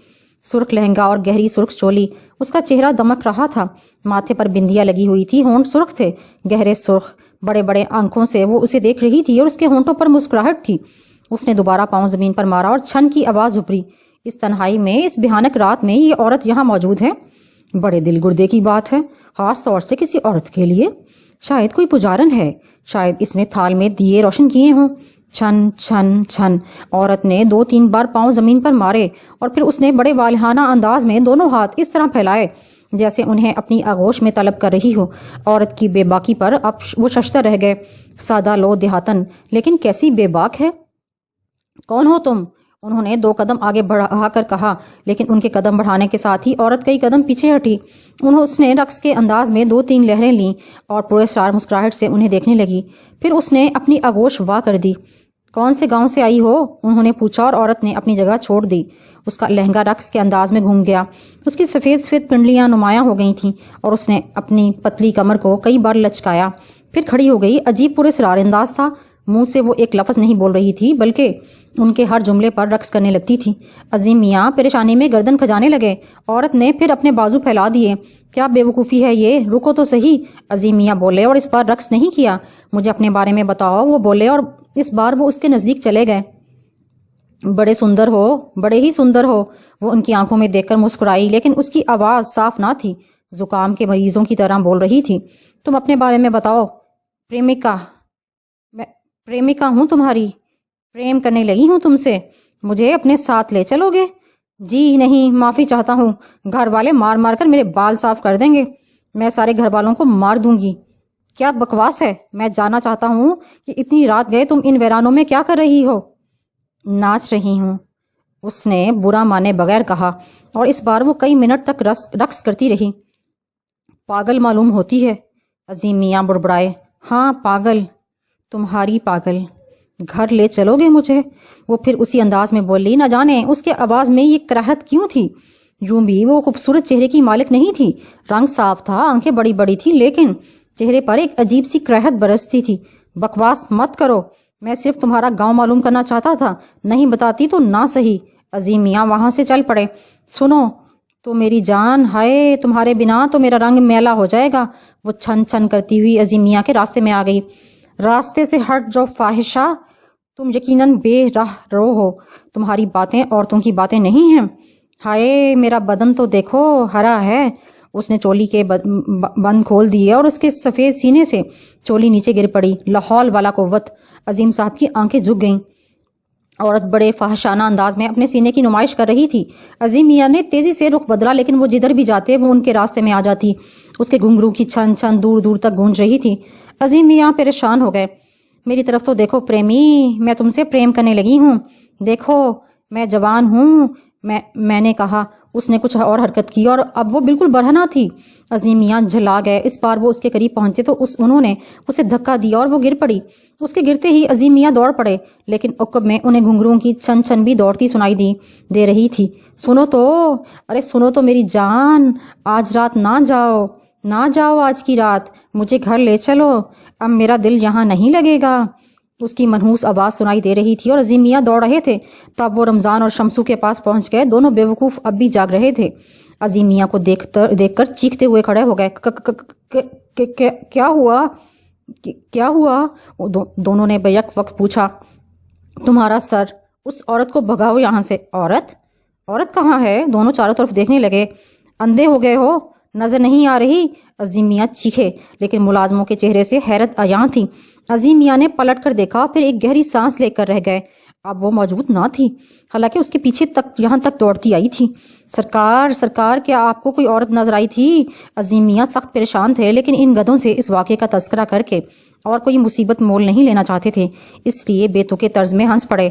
سرخ لہنگا اور گہری سرخ چولی۔ اس کا چہرہ دمک رہا تھا۔ ماتھے پر بندیاں لگی ہوئی تھی، ہونٹ سرخ تھے، گہرے سرخ۔ بڑے بڑے آنکھوں سے وہ اسے دیکھ رہی تھی اور اس کے ہونٹوں پر مسکراہٹ تھی۔ اس نے دوبارہ پاؤں زمین پر مارا اور چھن کی آواز ابھری، اس تنہائی میں، اس بھیانک رات میں یہ عورت یہاں موجود ہے؟ بڑے دل گردے کی بات ہے، خاص طور سے کسی عورت کے لیے۔ شاید کوئی پجارن ہے، شاید اس نے تھال میں دیے روشن کیے ہوں۔ چھن چھن چھن، عورت نے 2-3 بار پاؤں زمین پر مارے اور پھر اس نے بڑے والہانہ انداز میں دونوں ہاتھ اس طرح پھیلائے جیسے انہیں اپنی آغوش میں طلب کر رہی ہو۔ عورت کی بے باکی پر اب وہ ششدر رہ گئے۔ سادہ لو دیہاتن، لیکن کیسی بے باک ہے۔ کون ہو تم؟ انہوں نے 2 قدم آگے بڑھا کر کہا، لیکن ان کے قدم بڑھانے کے ساتھ ہی عورت کئی قدم پیچھے ہٹی۔ اس نے رقص کے انداز میں 2-3 لہریں لیں اور پورے سرار مسکراہٹ سے انہیں دیکھنے لگی۔ پھر اس نے اپنی آغوش وا کر دی۔ کون سے گاؤں سے آئی ہو؟ انہوں نے پوچھا اور عورت نے اپنی جگہ چھوڑ دی۔ اس کا لہنگا رقص کے انداز میں گھوم گیا۔ اس کی سفید سفید پنڈلیاں نمایاں ہو گئی تھیں اور اس نے اپنی پتلی کمر کو کئی بار لچکایا، پھر کھڑی ہو گئی۔ عجیب پراسرار انداز تھا۔ منہ سے وہ ایک لفظ نہیں بول رہی تھی، بلکہ ان کے ہر جملے پر رقص کرنے لگتی تھی۔ عظیم میاں پریشانی میں گردن کھجانے لگے۔ عورت نے پھر اپنے بازو پھیلا دیے۔ کیا بے وقوفی ہے یہ؟ رکو تو صحیح، عظیم میاں بولے، اور اس بار رقص نہیں کیا؟ مجھے اپنے بارے میں بتاؤ، وہ بولے، اور اس بار وہ اس کے نزدیک چلے گئے۔ بڑے سندر ہو، بڑے ہی سندر ہو، وہ ان کی آنکھوں میں دیکھ کر مسکرائی، لیکن اس کی آواز صاف نہ تھی، زکام کے مریضوں کی طرح بول رہی تھی۔ تم اپنے بارے میں بتاؤ۔ پریمکا ہوں تمہاری، پریم کرنے لگی ہوں تم سے، مجھے اپنے ساتھ لے چلو گے؟ جی نہیں، معافی چاہتا ہوں، گھر والے مار مار کر میرے بال صاف کر دیں گے، میں سارے گھر والوں کو مار دوں گی۔ کیا بکواس ہے، میں جاننا چاہتا ہوں کہ اتنی رات گئے تم ان ویرانوں میں کیا کر رہی ہو؟ ناچ رہی ہوں، اس نے برا مانے بغیر کہا، اور اس بار وہ کئی منٹ تک رقص کرتی رہی۔ پاگل معلوم ہوتی ہے، عظیم میاں بڑبڑائے۔ ہاں پاگل، تمہاری پاگل، گھر لے چلو گے مجھے؟ وہ پھر اسی انداز میں بولی۔ نہ جانے اس کے آواز میں یہ کراہت کیوں تھی۔ یوں بھی وہ خوبصورت چہرے کی مالک نہیں تھی، رنگ صاف تھا، آنکھیں بڑی بڑی تھیں، لیکن چہرے پر ایک عجیب سی کراہت برستی تھی۔ بکواس مت کرو، میں صرف تمہارا گاؤں معلوم کرنا چاہتا تھا، نہیں بتاتی تو نہ صحیح۔ عظیم میاں وہاں سے چل پڑے۔ سنو تو میری جان، ہائے تمہارے بنا تو میرا رنگ میلا ہو جائے گا۔ وہ چھن چھن کرتی ہوئی عظیم میاں کے راستے میں آ گئی۔ راستے سے ہٹ جو فاحشہ، تم یقیناً بے راہ رو ہو، تمہاری باتیں عورتوں کی باتیں نہیں ہیں۔ ہائے میرا بدن تو دیکھو، ہرا ہے۔ اس نے چولی کے بند کھول دیے اور اس کے سفید سینے سے چولی نیچے گر پڑی۔ لاحول والا قوت، عظیم صاحب کی آنکھیں جھک گئیں۔ عورت بڑے فحشانہ انداز میں اپنے سینے کی نمائش کر رہی تھی۔ عظیم میاں نے تیزی سے رخ بدلا، لیکن وہ جدھر بھی جاتے وہ ان کے راستے میں آ جاتی۔ اس کے گھنگرو کی چھن چھن دور دور تک گونج رہی تھی۔ عظیم میاں پریشان ہو گئے۔ میری طرف تو دیکھو پریمی، میں تم سے پریم کرنے لگی ہوں، دیکھو میں جوان ہوں، میں نے کہا۔ اس نے کچھ اور حرکت کی اور اب وہ بالکل برہنہ تھی۔ عظیم میاں جھلا گئے۔ اس بار وہ اس کے قریب پہنچے تو انہوں نے اسے دھکا دیا اور وہ گر پڑی۔ اس کے گرتے ہی عظیم میاں دوڑ پڑے، لیکن عقب میں انہیں گھنگروں کی چھن چھن بھی دوڑتی سنائی دے رہی تھی۔ سنو تو، ارے سنو تو میری جان، آج رات نہ جاؤ آج کی رات، مجھے گھر لے چلو، اب میرا دل یہاں نہیں لگے گا۔ اس کی منحوس آواز سنائی دے رہی تھی اور عظیم میاں دوڑ رہے تھے۔ تب وہ رمضان اور شمسو کے پاس پہنچ گئے۔ دونوں بے وقوف اب بھی جاگ رہے تھے۔ عظیم میاں کو دیکھ کر چیختے ہوئے کھڑے ہو گئے۔ کیا ہوا؟ دونوں نے بیک وقت پوچھا۔ تمہارا سر، اس عورت کو بھگاؤ یہاں سے۔ عورت کہاں ہے؟ دونوں چاروں طرف دیکھنے لگے۔ اندھے ہو گئے ہو، نظر نہیں آ رہی؟ عظیم میاں چیخے، لیکن ملازموں کے چہرے سے حیرت عیاں تھی۔ عظیم میاں نے پلٹ کر دیکھا، پھر ایک گہری سانس لے کر رہ گئے۔ اب وہ موجود نہ تھی، حالانکہ اس کے پیچھے تک یہاں تک دوڑتی آئی تھی۔ سرکار کیا آپ کو کوئی عورت نظر آئی تھی؟ عظیم میاں سخت پریشان تھے، لیکن ان گدھوں سے اس واقعے کا تذکرہ کر کے اور کوئی مصیبت مول نہیں لینا چاہتے تھے، اس لیے بے تکے طرز میں ہنس پڑے۔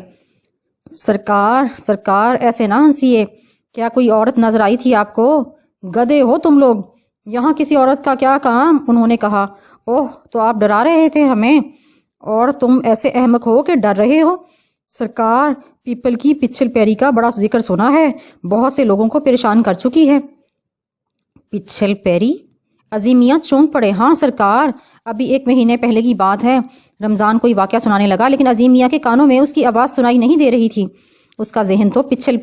سرکار ایسے نہ ہنسیے، کیا کوئی عورت نظر آئی تھی آپ کو؟ گدھے ہو تم لوگ، یہاں کسی عورت کا کیا کام؟ انہوں نے کہا۔ اوہ، تو آپ ڈرا رہے تھے ہمیں، اور تم ایسے احمق ہو کہ ڈر رہے ہو؟ سرکار، پیپل کی پچھل پیری کا بڑا ذکر سنا ہے، بہت سے لوگوں کو پریشان کر چکی ہے۔ پچھل پیری؟ عظیم میاں چونک پڑے۔ ہاں سرکار، ابھی 1 مہینے پہلے کی بات ہے۔ رمضان کوئی واقعہ سنانے لگا، لیکن عظیم میاں کے کانوں میں اس کی آواز سنائی نہیں دے رہی تھی۔ اس کا ذہن تو پچھل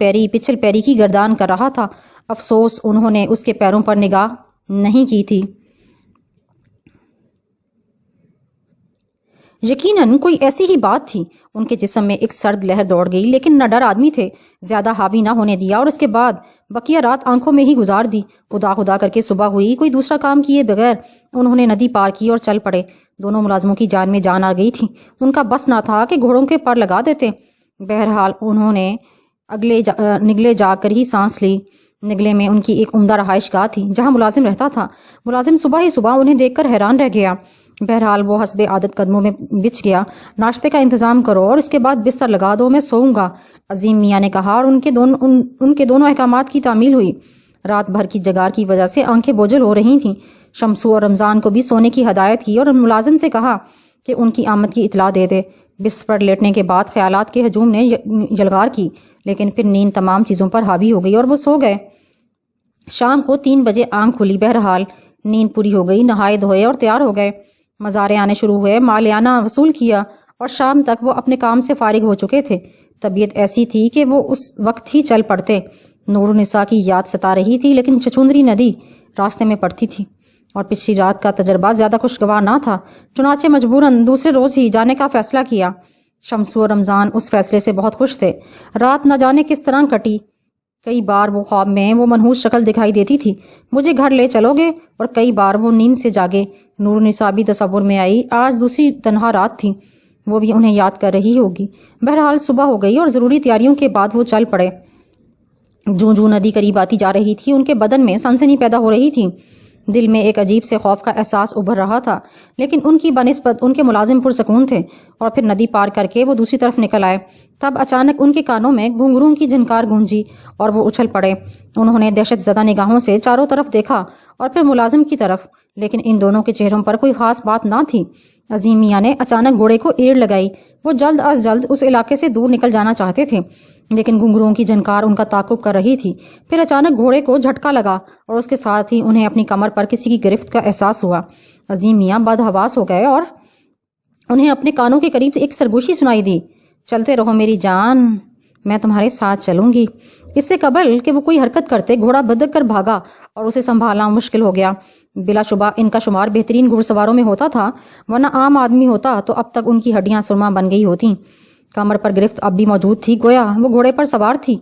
پیری کی گردان کر رہا تھا۔ افسوس انہوں نے اس کے پیروں پر نگاہ نہیں کی تھی۔ یقیناً کوئی ایسی ہی بات تھی۔ ان کے جسم میں ایک سرد لہر دوڑ گئی، لیکن نہ ڈر آدمی تھے زیادہ حاوی نہ ہونے دیا، اور اس کے بعد بقیہ رات آنکھوں میں ہی گزار دی۔ خدا کر کے صبح ہوئی، کوئی دوسرا کام کیے بغیر انہوں نے ندی پار کی اور چل پڑے۔ دونوں ملازموں کی جان میں جان آ گئی تھی، ان کا بس نہ تھا کہ گھوڑوں کے پر لگا دیتے۔ بہرحال انہوں نے نگلے جا کر ہی سانس لی۔ نگلے میں ان کی ایک عمدہ رہائش گاہ تھی جہاں ملازم رہتا تھا۔ ملازم صبح ہی صبح انہیں دیکھ کر حیران رہ گیا۔ بہرحال وہ حسب عادت قدموں میں بچھ گیا۔ ناشتے کا انتظام کرو اور اس کے بعد بستر لگا دو، میں سوؤں گا، عظیم میاں نے کہا، اور ان کے دونوں احکامات کی تعمیل ہوئی۔ رات بھر کی جگار کی وجہ سے آنکھیں بوجھل ہو رہی تھیں۔ شمسو اور رمضان کو بھی سونے کی ہدایت کی اور ملازم سے کہا کہ ان کی آمد کی اطلاع دے دے۔ بستر پر لیٹنے کے بعد خیالات کے ہجوم نے یلغار کی، لیکن پھر نیند تمام چیزوں پر حاوی ہو گئی اور وہ سو گئے۔ شام کو 3 بجے آنکھ کھلی۔ بہرحال نیند پوری ہو گئی، نہائے دھوئے اور تیار ہو گئے۔ مزارے آنے شروع ہوئے، مالیانہ وصول کیا، اور شام تک وہ اپنے کام سے فارغ ہو چکے تھے۔ طبیعت ایسی تھی کہ وہ اس وقت ہی چل پڑتے۔ نور النساء کی یاد ستا رہی تھی، لیکن چچوندری ندی راستے میں پڑتی تھی اور پچھلی رات کا تجربہ زیادہ خوشگوار نہ تھا، چنانچہ مجبوراً دوسرے روز ہی جانے کا فیصلہ کیا۔ شمسو اور رمضان اس فیصلے سے بہت خوش تھے۔ رات نہ جانے کس طرح کٹی۔ کئی بار وہ خواب میں وہ منحوس شکل دکھائی دیتی تھی، مجھے گھر لے چلو گے، اور کئی بار وہ نیند سے جاگے۔ نور النساء بھی تصور میں آئی۔ آج دوسری تنہا رات تھی، وہ بھی انہیں یاد کر رہی ہوگی۔ بہرحال صبح ہو گئی اور ضروری تیاریوں کے بعد وہ چل پڑے۔ جوں ندی قریب آتی جا رہی تھی، ان کے بدن میں سنسنی پیدا ہو رہی تھی۔ دل میں ایک عجیب سے خوف کا احساس ابھر رہا تھا، لیکن ان کی بنسبت ان کے ملازم پرسکون تھے۔ اور پھر ندی پار کر کے وہ دوسری طرف نکل آئے۔ تب اچانک ان کے کانوں میں گھنگروں کی جھنکار گونجی اور وہ اچھل پڑے۔ انہوں نے دہشت زدہ نگاہوں سے چاروں طرف دیکھا اور پھر ملازم کی طرف، لیکن ان دونوں کے چہروں پر کوئی خاص بات نہ تھی۔ عظیم میاں نے اچانک گھوڑے کو ایڑ لگائی۔ وہ جلد از جلد اس علاقے سے دور نکل جانا چاہتے تھے، لیکن گھنگروں کی جھنکار ان کا تعاقب کر رہی تھی۔ پھر اچانک گھوڑے کو جھٹکا لگا اور اس کے ساتھ ہی انہیں اپنی کمر پر کسی کی گرفت کا احساس ہوا۔ عظیم میاں بدحواس ہو گئے اور انہیں اپنے کانوں کے قریب ایک سرگوشی سنائی دی، چلتے رہو میری جان، میں تمہارے ساتھ چلوں گی۔ اس سے قبل کہ وہ کوئی حرکت کرتے، گھوڑا بدک کر بھاگا اور اسے سنبھالنا مشکل ہو گیا۔ بلا شبہ ان کا شمار بہترین گھڑ سواروں میں ہوتا تھا، ورنہ عام آدمی ہوتا تو اب تک ان کی ہڈیاں سرما بن گئی ہوتی۔ کمر پر گرفت اب بھی موجود تھی، گویا وہ گھوڑے پر سوار تھی۔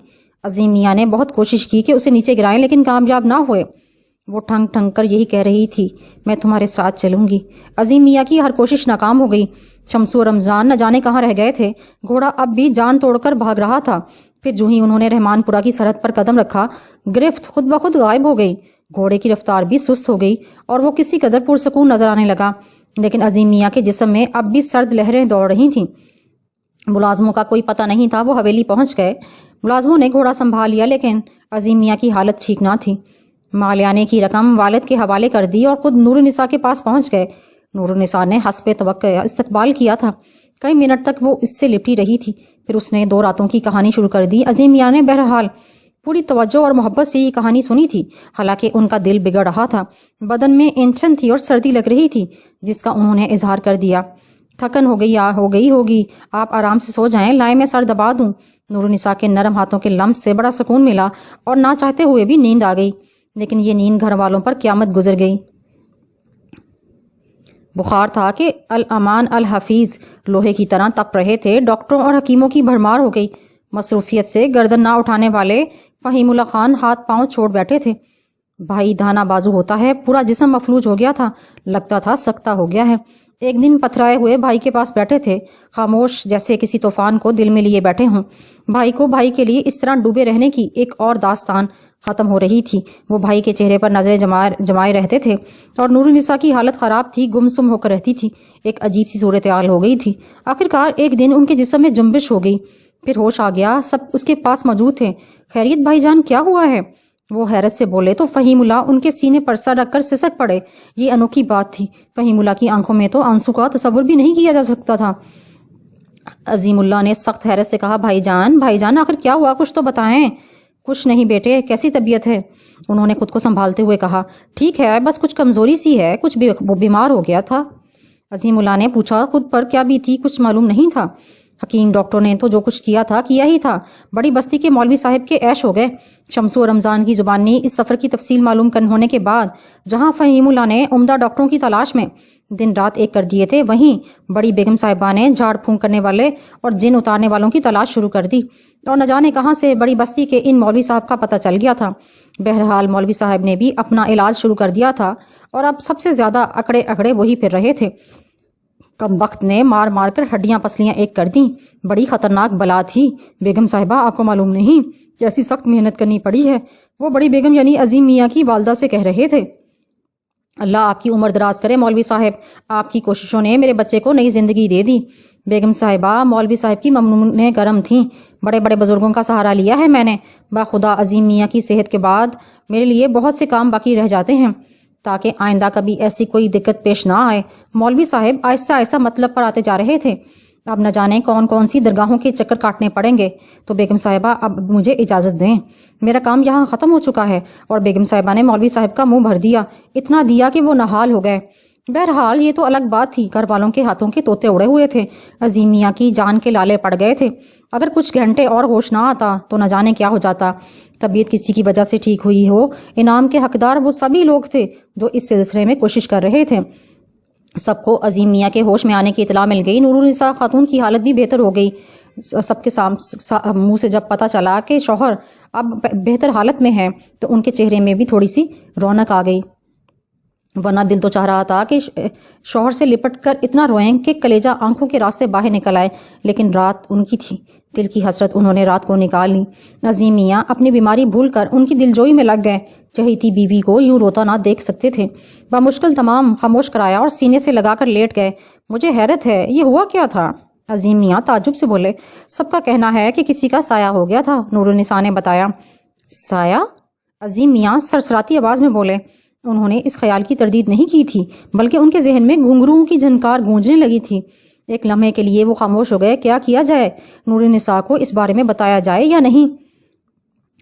عظیم میاں نے بہت کوشش کی کہ اسے نیچے گرائیں، لیکن کامیاب نہ ہوئے۔ وہ ٹھنگ ٹھنگ کر یہی کہہ رہی تھی، میں تمہارے ساتھ چلوں گی۔ عظیم میاں کی ہر کوشش ناکام ہو گئی۔ شمسو اور رمضان نہ جانے کہاں رہ گئے تھے۔ گھوڑا اب بھی جان توڑ کر بھاگ رہا تھا۔ پھر جو ہی انہوں نے رحمان پورہ کی سرحد پر قدم رکھا، گرفت خود بخود غائب ہو گئی۔ گھوڑے کی رفتار بھی سست ہو گئی اور وہ کسی قدر پرسکون نظر آنے لگا، لیکن عظیم میاں کے جسم میں اب بھی سرد لہریں دوڑ رہی تھیں۔ ملازموں کا کوئی پتہ نہیں تھا۔ وہ حویلی پہنچ گئے۔ ملازموں نے گھوڑا سنبھال لیا، لیکن عظیم میاں کی حالت ٹھیک نہ تھی۔ مالیانے کی رقم والد کے حوالے کر دی اور خود نور النساء کے پاس پہنچ گئے۔ نور النساء نے حسب توقع استقبال کیا تھا۔ کئی منٹ تک وہ اس سے لپٹی رہی تھی، پھر اس نے 2 راتوں کی کہانی شروع کر دی۔ عظیم میاں نے بہرحال پوری توجہ اور محبت سے یہ کہانی سنی تھی، حالانکہ ان کا دل بگڑ رہا تھا، بدن میں انچن تھی اور سردی لگ رہی تھی، جس کا انہوں نے اظہار کر دیا۔ تھکن ہو گئی ہوگی، آپ آرام سے سو جائیں، لائیں میں سر دبا دوں۔ نور النساء کے نرم ہاتھوں کے لمس سے بڑا سکون ملا اور نہ چاہتے ہوئے بھی نیند آ گئی، لیکن یہ نیند گھر والوں پر قیامت گزر گئی۔ بخار تھا کہ الامان الحفیظ لوہے کی طرح تپ رہے تھے۔ ڈاکٹروں اور حکیموں کی بھرمار ہو گئی۔ مصروفیت سے گردن نہ اٹھانے والے فہیم اللہ خان ہاتھ پاؤں چھوڑ بیٹھے تھے۔ بھائی دھانا بازو ہوتا ہے، پورا جسم مفلوج ہو گیا تھا، لگتا تھا سکتہ ہو گیا ہے۔ ایک دن پتھرائے ہوئے بھائی کے پاس بیٹھے تھے، خاموش جیسے کسی طوفان کو دل میں لیے بیٹھے ہوں۔ بھائی کو بھائی کے لیے اس طرح ڈوبے رہنے کی ایک اور داستان ختم ہو رہی تھی۔ وہ بھائی کے چہرے پر نظریں جمائے رہتے تھے اور نور النساء کی حالت خراب تھی، گمسم ہو کر رہتی تھی، ایک عجیب سی صورتحال ہو گئی تھی۔ آخرکار ایک دن ان کے جسم میں جنبش ہو گئی، پھر ہوش آ گیا، سب اس کے پاس موجود تھے۔ خیریت بھائی جان، کیا ہوا ہے؟ وہ حیرت سے بولے تو فہیم اللہ ان کے سینے پر سر رکھ کر سسک پڑے۔ یہ انوکھی بات تھی، فہیم اللہ کی آنکھوں میں تو آنسو کا تصور بھی نہیں کیا جا سکتا تھا۔ عظیم اللہ نے سخت حیرت سے کہا، بھائی جان آخر کیا ہوا، کچھ تو بتائیں۔ کچھ نہیں بیٹے، کیسی طبیعت ہے؟ انہوں نے خود کو سنبھالتے ہوئے کہا، ٹھیک ہے، بس کچھ کمزوری سی ہے، کچھ بیمار ہو گیا تھا۔ عظیم اللہ نے پوچھا، خود پر کیا بیتی کچھ معلوم نہیں تھا؟ حکیم ڈاکٹر نے تو جو کچھ کیا تھا کیا ہی تھا۔ بڑی بستی کے مولوی صاحب کے عیش ہو گئے۔ شمسو اور رمضان کی زبانی اس سفر کی تفصیل معلوم ہونے کے بعد جہاں فہیم اللہ نے عمدہ ڈاکٹروں کی تلاش میں دن رات ایک کر دیے تھے، وہیں بڑی بیگم صاحبہ نے جھاڑ پھونک کرنے والے اور جن اتارنے والوں کی تلاش شروع کر دی، اور نہ جانے کہاں سے بڑی بستی کے ان مولوی صاحب کا پتہ چل گیا تھا۔ بہرحال مولوی صاحب نے بھی اپنا علاج شروع کر دیا تھا اور اب سب سے زیادہ اکڑے وہی پھر رہے تھے۔ کم وقت نے مار مار کر ہڈیاں پسلیاں ایک کر دیں۔ بڑی خطرناک بلا تھی بیگم صاحبہ، آپ کو معلوم نہیں کیسی سخت محنت کرنی پڑی ہے۔ وہ بڑی بیگم یعنی عظیم میاں کی والدہ سے کہہ رہے تھے، اللہ آپ کی عمر دراز کرے مولوی صاحب، آپ کی کوششوں نے میرے بچے کو نئی زندگی دے دی۔ بیگم صاحبہ مولوی صاحب کی ممنون کرم تھیں، بڑے بڑے بزرگوں کا سہارا لیا ہے میں نے، باخدا عظیم میاں کی صحت کے بعد میرے لیے بہت سے کام باقی رہ جاتے ہیں تاکہ آئندہ کبھی ایسی کوئی دقت پیش نہ آئے۔ مولوی صاحب آہستہ آہستہ مطلب پر آتے جا رہے تھے، اب نہ جانے کون سی درگاہوں کے چکر کاٹنے پڑیں گے، تو بیگم صاحبہ اب مجھے اجازت دیں، میرا کام یہاں ختم ہو چکا ہے۔ اور بیگم صاحبہ نے مولوی صاحب کا منہ بھر دیا، اتنا دیا کہ وہ نہال ہو گئے۔ بہرحال یہ تو الگ بات تھی، گھر والوں کے ہاتھوں کے طوطے اڑے ہوئے تھے، عظیم میاں کی جان کے لالے پڑ گئے تھے۔ اگر کچھ گھنٹے اور ہوش نہ آتا تو نہ جانے کیا ہو جاتا۔ طبیعت کسی کی وجہ سے ٹھیک ہوئی ہو، انعام کے حقدار وہ سبھی لوگ تھے جو اس سلسلے میں کوشش کر رہے تھے۔ سب کو عظیم میاں کے ہوش میں آنے کی اطلاع مل گئی۔ نور النساء خاتون کی حالت بھی بہتر ہو گئی۔ سب کے منہ سے جب پتہ چلا کہ شوہر اب بہتر حالت میں ہے تو ان کے چہرے میں بھی تھوڑی سی رونق آ گئی، ورنہ دل تو چاہ رہا تھا کہ شوہر سے لپٹ کر اتنا روئیں کہ کلیجہ آنکھوں کے راستے باہر نکل آئے، لیکن رات ان کی تھی، دل کی حسرت انہوں نے رات کو نکال لی۔ عظیم میاں اپنی بیماری بھول کر ان کی دلجوئی میں لگ گئے، چہیتی بیوی کو یوں روتا نہ دیکھ سکتے تھے۔ بمشکل تمام خاموش کرایا اور سینے سے لگا کر لیٹ گئے۔ مجھے حیرت ہے، یہ ہوا کیا تھا؟ عظیم میاں تعجب سے بولے۔ سب کا کہنا ہے کہ کسی کا سایہ ہو گیا تھا، نور النساء نے بتایا۔ سایہ؟ عظیم میاں سرسراتی آواز میں بولے۔ انہوں نے اس خیال کی تردید نہیں کی تھی، بلکہ ان کے ذہن میں گھنگروؤں کی جھنکار گونجنے لگی تھی۔ ایک لمحے کے لیے وہ خاموش ہو گئے، کیا کیا جائے؟ نور النساء کو اس بارے میں بتایا جائے یا نہیں؟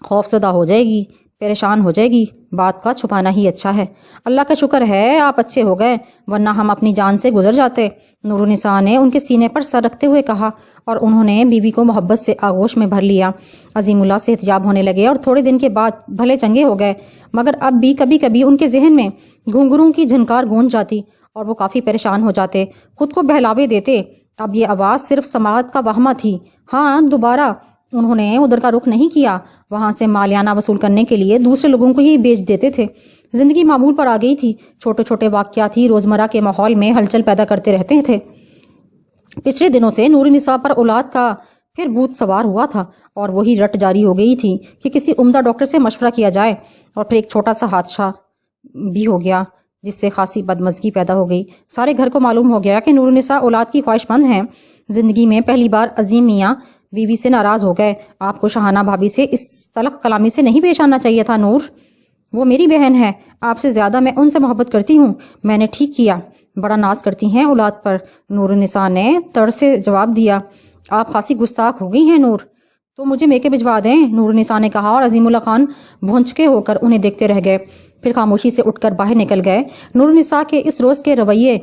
خوف زدہ ہو جائے گی، پریشان ہو جائے گی، بات کا چھپانا ہی اچھا ہے۔ اللہ کا شکر ہے آپ اچھے ہو گئے، ورنہ ہم اپنی جان سے گزر جاتے، نور النساء نے ان کے سینے پر سر رکھتے ہوئے کہا، اور انہوں نے بیوی کو محبت سے آغوش میں بھر لیا۔ عظیم اللہ صحت یاب ہونے لگے اور تھوڑے دن کے بعد بھلے چنگے ہو گئے، مگر اب بھی کبھی کبھی ان کے ذہن میں گھنگروں کی جھنکار گونج جاتی اور وہ کافی پریشان ہو جاتے، خود کو بہلاوے دیتے۔ اب یہ آواز صرف سماعت کا وہمہ تھی۔ ہاں، دوبارہ انہوں نے ادھر کا رخ نہیں کیا، وہاں سے مالیانہ وصول کرنے کے لیے دوسرے لوگوں کو ہی بیچ دیتے تھے۔ زندگی معمول پر آ گئی تھی، چھوٹے چھوٹے واقعات ہی روزمرہ کے ماحول میں ہلچل پیدا کرتے رہتے تھے۔ پچھلے دنوں سے نور النساء پر اولاد کا پھر بھوت سوار ہوا تھا، اور وہی رٹ جاری ہو گئی تھی کہ کسی عمدہ ڈاکٹر سے مشورہ کیا جائے، اور پھر ایک چھوٹا سا حادثہ بھی ہو گیا جس سے خاصی بدمزگی پیدا ہو گئی۔ سارے گھر کو معلوم ہو گیا کہ نور النساء اولاد کی خواہش مند ہیں۔ زندگی میں پہلی بار عظیم میاں بیوی سے ناراض ہو گئے۔ آپ کو شاہانہ بھابی سے اس تلخ کلامی سے نہیں پیش آنا چاہیے تھا نور، وہ میری بہن ہے، آپ سے زیادہ میں ان سے محبت کرتی ہوں، میں نے ٹھیک کیا، بڑا ناز کرتی ہیں اولاد پر، نور النساء نے تڑ سے جواب دیا۔ آپ خاصی گستاخ ہو گئی ہیں نور، تو مجھے میکے بھجوا دیں، نور النساء نے کہا، اور عظیم اللہ خان بھونچکے ہو کر انہیں دیکھتے رہ گئے، پھر خاموشی سے اٹھ کر باہر نکل گئے۔ نور النساء کے اس روز کے رویے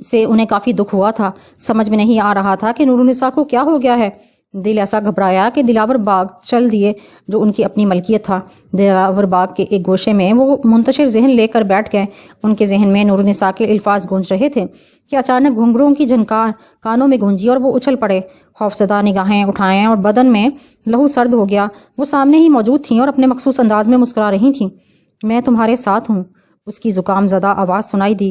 سے انہیں کافی دکھ ہوا تھا، سمجھ میں نہیں آ رہا تھا کہ نور النساء کو کیا ہو گیا ہے۔ دل ایسا گھبرایا کہ دلاور باغ چل دیے جو ان کی اپنی ملکیت تھا۔ دلاور باغ کے ایک گوشے میں وہ منتشر ذہن لے کر بیٹھ گئے۔ ان کے ذہن میں نور النساء کے الفاظ گونج رہے تھے کہ اچانک گھنگروں کی جھنکار کانوں میں گونجی اور وہ اچھل پڑے، خوفزدہ نگاہیں اٹھائیں اور بدن میں لہو سرد ہو گیا۔ وہ سامنے ہی موجود تھیں اور اپنے مخصوص انداز میں مسکرا رہی تھیں۔ میں تمہارے ساتھ ہوں، اس کی زکام زدہ آواز سنائی دی۔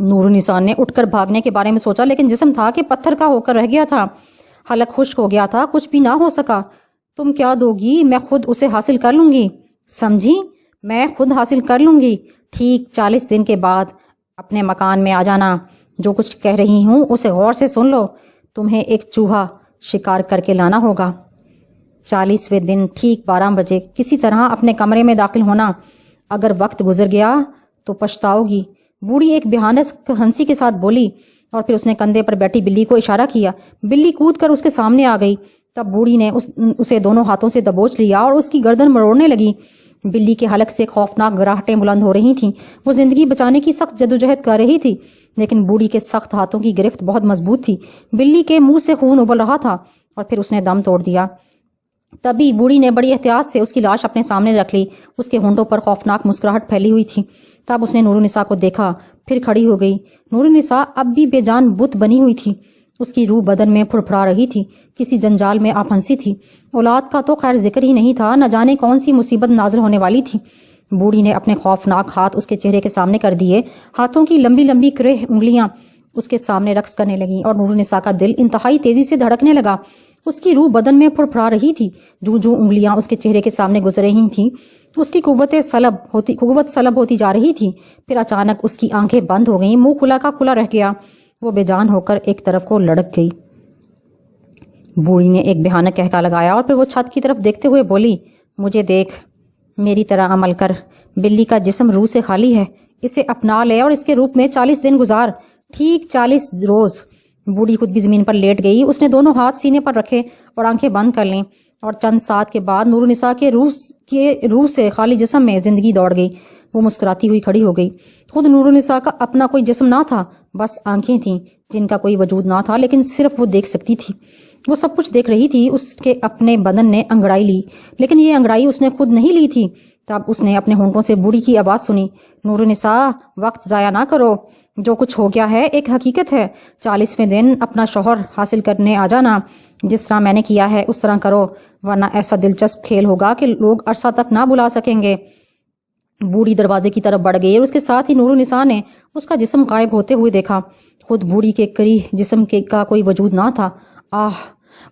نورالنساء نے اٹھ کر بھاگنے کے بارے میں سوچا، لیکن جسم تھا کہ پتھر کا ہو کر رہ گیا تھا، حلق خشک ہو گیا تھا، کچھ بھی نہ ہو سکا۔ تم کیا دو گی؟ میں خود اسے حاصل کر لوں گی، سمجھی؟ میں خود حاصل کر لوں گی۔ ٹھیک 40 دن کے بعد اپنے مکان میں آ جانا۔ جو کچھ کہہ رہی ہوں اسے غور سے سن لو۔ تمہیں ایک چوہا شکار کر کے لانا ہوگا۔ 40ویں دن ٹھیک 12 بجے کسی طرح اپنے کمرے میں داخل ہونا۔ اگر وقت گزر گیا تو پچھتاؤ گی۔ بوڑھی ایک بھیانک ہنسی کے ساتھ بولی، اور پھر اس نے کندھے پر بیٹھی بلی کو اشارہ کیا۔ بلی کود کر اس کے سامنے آ گئی۔ تب بوڑھی نے اسے دونوں ہاتھوں سے دبوچ لیا اور اس کی گردن مروڑنے لگی۔ بلی کے حلق سے خوفناک گراہٹیں بلند ہو رہی تھیں۔ وہ زندگی بچانے کی سخت جدوجہد کر رہی تھی، لیکن بوڑھی کے سخت ہاتھوں کی گرفت بہت مضبوط تھی۔ بلی کے منہ سے خون ابل رہا تھا اور پھر اس نے دم توڑ دیا۔ تبھی بوڑھی نے بڑی احتیاط سے اس کی لاش اپنے سامنے رکھ لی۔ اس کے ہونٹوں پر خوفناک مسکراہٹ پھیلی ہوئی تھی۔ تب اس نے نورالنساء کو دیکھا، پھر کھڑی ہو گئی۔ نورالنساء اب بھی بے جان بت بنی ہوئی تھی۔ اس کی روح بدن میں پھڑپھڑا رہی تھی، کسی جنجال میں آ پھنسی تھی۔ اولاد کا تو خیر ذکر ہی نہیں تھا، نہ جانے کون سی مصیبت نازل ہونے والی تھی۔ بوڑھی نے اپنے خوفناک ہاتھ اس کے چہرے کے سامنے کر دیے۔ ہاتھوں کی لمبی لمبی کرہ انگلیاں اس کے سامنے رقص کرنے لگیں اور نورالنساء کا دل انتہائی تیزی سے دھڑکنے لگا۔ اس کی روح بدن میں پھڑپھڑا رہی تھی۔ جو جو انگلیاں اس کے چہرے کے سامنے گزر رہی تھیں، اس کی قوت سلب ہوتی جا رہی تھی۔ پھر اچانک اس کی آنکھیں بند ہو گئیں، منہ کھلا کا کھلا رہ گیا۔ وہ بے جان ہو کر ایک طرف کو لڑک گئی۔ بوڑھی نے ایک بھیانک کہکا لگایا اور پھر وہ چھت کی طرف دیکھتے ہوئے بولی، مجھے دیکھ، میری طرح عمل کر۔ بلی کا جسم روح سے خالی ہے، اسے اپنا لے اور اس کے روپ میں 40 دن گزار، ٹھیک 40 روز۔ بوڑھی خود بھی زمین پر لیٹ گئی۔ اس نے دونوں ہاتھ سینے پر رکھے اور آنکھیں بند کر لیں، اور چند ساتھ کے بعد نورالنساء کے روح سے خالی جسم میں زندگی دوڑ گئی۔ وہ مسکراتی ہوئی کھڑی ہو گئی۔ خود نورالنساء کا اپنا کوئی جسم نہ تھا، بس آنکھیں تھیں جن کا کوئی وجود نہ تھا، لیکن صرف وہ دیکھ سکتی تھی۔ وہ سب کچھ دیکھ رہی تھی۔ اس کے اپنے بدن نے انگڑائی لی، لیکن یہ انگڑائی اس نے خود نہیں لی تھی۔ تب اس نے اپنے ہونٹوں سے بوڑھی کی آواز سنی، نورالنساء، وقت ضائع نہ کرو۔ جو کچھ ہو گیا ہے ایک حقیقت ہے۔ 40ویں دن اپنا شوہر حاصل کرنے آ جانا۔ جس طرح میں نے کیا ہے اس طرح کرو، ورنہ ایسا دلچسپ کھیل ہوگا کہ لوگ عرصہ تک نہ بلا سکیں گے۔ بوڑھی دروازے کی طرف بڑھ گئی اور اس کے ساتھ ہی نورالنساء نے اس کا جسم غائب ہوتے ہوئے دیکھا۔ خود بوڑھی کے کریہ جسم کا کوئی وجود نہ تھا۔ آہ،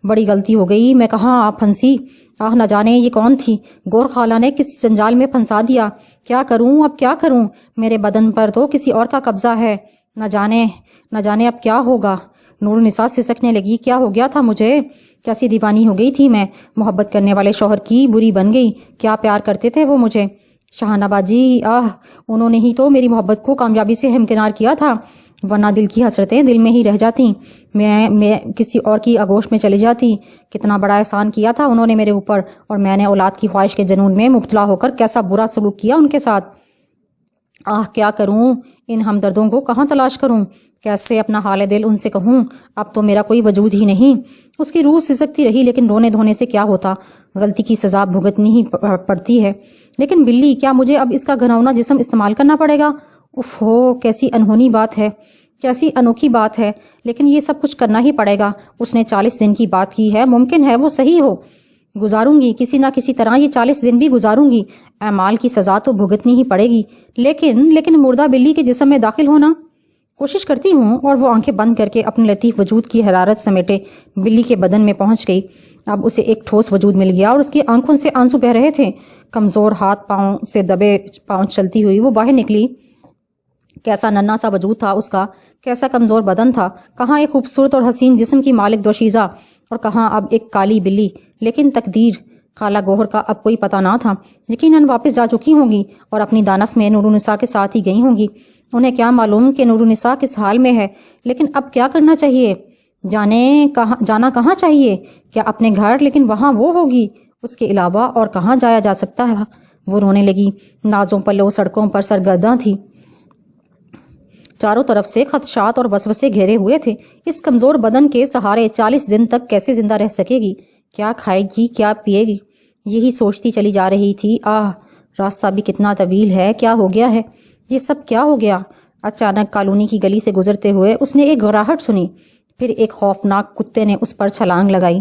بڑی غلطی ہو گئی، میں کہاں آ پھنسی۔ آہ، نہ جانے یہ کون تھی، گور خالہ نے کس جنجال میں پھنسا دیا۔ کیا کروں، اب کیا کروں؟ میرے بدن پر تو کسی اور کا قبضہ ہے، نہ جانے اب کیا ہوگا۔ نورالنساء سسکنے لگی، کیا ہو گیا تھا مجھے؟ کیسی دیوانی ہو گئی تھی میں؟ محبت کرنے والے شوہر کی بری بن گئی۔ کیا پیار کرتے تھے وہ مجھے، شاہانہ باجی۔ آہ، انہوں نے ہی تو میری محبت کو کامیابی سے ہمکنار کیا تھا، ورنہ دل کی حسرتیں دل میں ہی رہ جاتی، میں کسی اور کی آغوش میں چلی جاتی۔ کتنا بڑا احسان کیا تھا انہوں نے میرے اوپر، اور میں نے اولاد کی خواہش کے جنون میں مبتلا ہو کر کیسا برا سلوک کیا ان کے ساتھ۔ آہ، کیا کروں، ان ہمدردوں کو کہاں تلاش کروں، کیسے اپنا حال دل ان سے کہوں؟ اب تو میرا کوئی وجود ہی نہیں۔ اس کی روح سسکتی رہی، لیکن رونے دھونے سے کیا ہوتا، غلطی کی سزا بھگتنی ہی پڑتی ہے۔ لیکن بلی، کیا مجھے اب اس کا گھناؤنا جسم استعمال کرنا پڑے گا؟ اف ہو، کیسی انہونی بات ہے، کیسی انوکھی بات ہے، لیکن یہ سب کچھ کرنا ہی پڑے گا۔ اس نے 40 دن کی بات کی ہے، ممکن ہے وہ صحیح ہو۔ گزاروں گی، کسی نہ کسی طرح یہ 40 دن بھی گزاروں گی۔ اعمال کی سزا تو بھگتنی ہی پڑے گی، لیکن مردہ بلی کے جسم میں داخل ہونا کوشش کرتی ہوں۔ اور وہ آنکھیں بند کر کے اپنے لطیف وجود کی حرارت سمیٹے بلی کے بدن میں پہنچ گئی۔ اب اسے ایک ٹھوس وجود مل گیا اور اس کی آنکھوں سے آنسو بہ رہے تھے۔ کمزور ہاتھ پاؤں سے دبے پاؤں چلتی ہوئی وہ باہر نکلی۔ کیسا ننھا سا وجود تھا اس کا، کیسا کمزور بدن تھا، کہاں ایک خوبصورت اور حسین جسم کی مالک دوشیزہ، اور کہاں اب ایک کالی بلی۔ لیکن تقدیر، خالہ گوہر کا اب کوئی پتہ نہ تھا۔ یقیناً واپس جا چکی ہوں گی اور اپنی دانس میں نورالنساء کے ساتھ ہی گئی ہوں گی۔ انہیں کیا معلوم کہ نورالنساء کس حال میں ہے، لیکن اب کیا کرنا چاہیے؟ جانا کہاں چاہیے؟ کیا اپنے گھر؟ لیکن وہاں وہ ہوگی، اس کے علاوہ اور کہاں جایا جا سکتا ہے؟ وہ رونے لگی۔ نازوں پلوں سڑکوں پر سرگرداں تھی، چاروں طرف سے خدشات اور وسوسے گھیرے ہوئے تھے۔ اس کمزور بدن کے سہارے 40 دن تک کیسے زندہ رہ سکے گی؟ کیا کھائے گی، کیا پیے گی؟ یہی سوچتی چلی جا رہی تھی۔ آہ، راستہ بھی کتنا طویل ہے، کیا ہو گیا ہے، یہ سب کیا ہو گیا؟ اچانک کالونی کی گلی سے گزرتے ہوئے اس نے ایک گھراہٹ سنی، پھر ایک خوفناک کتے نے اس پر چھلانگ لگائی۔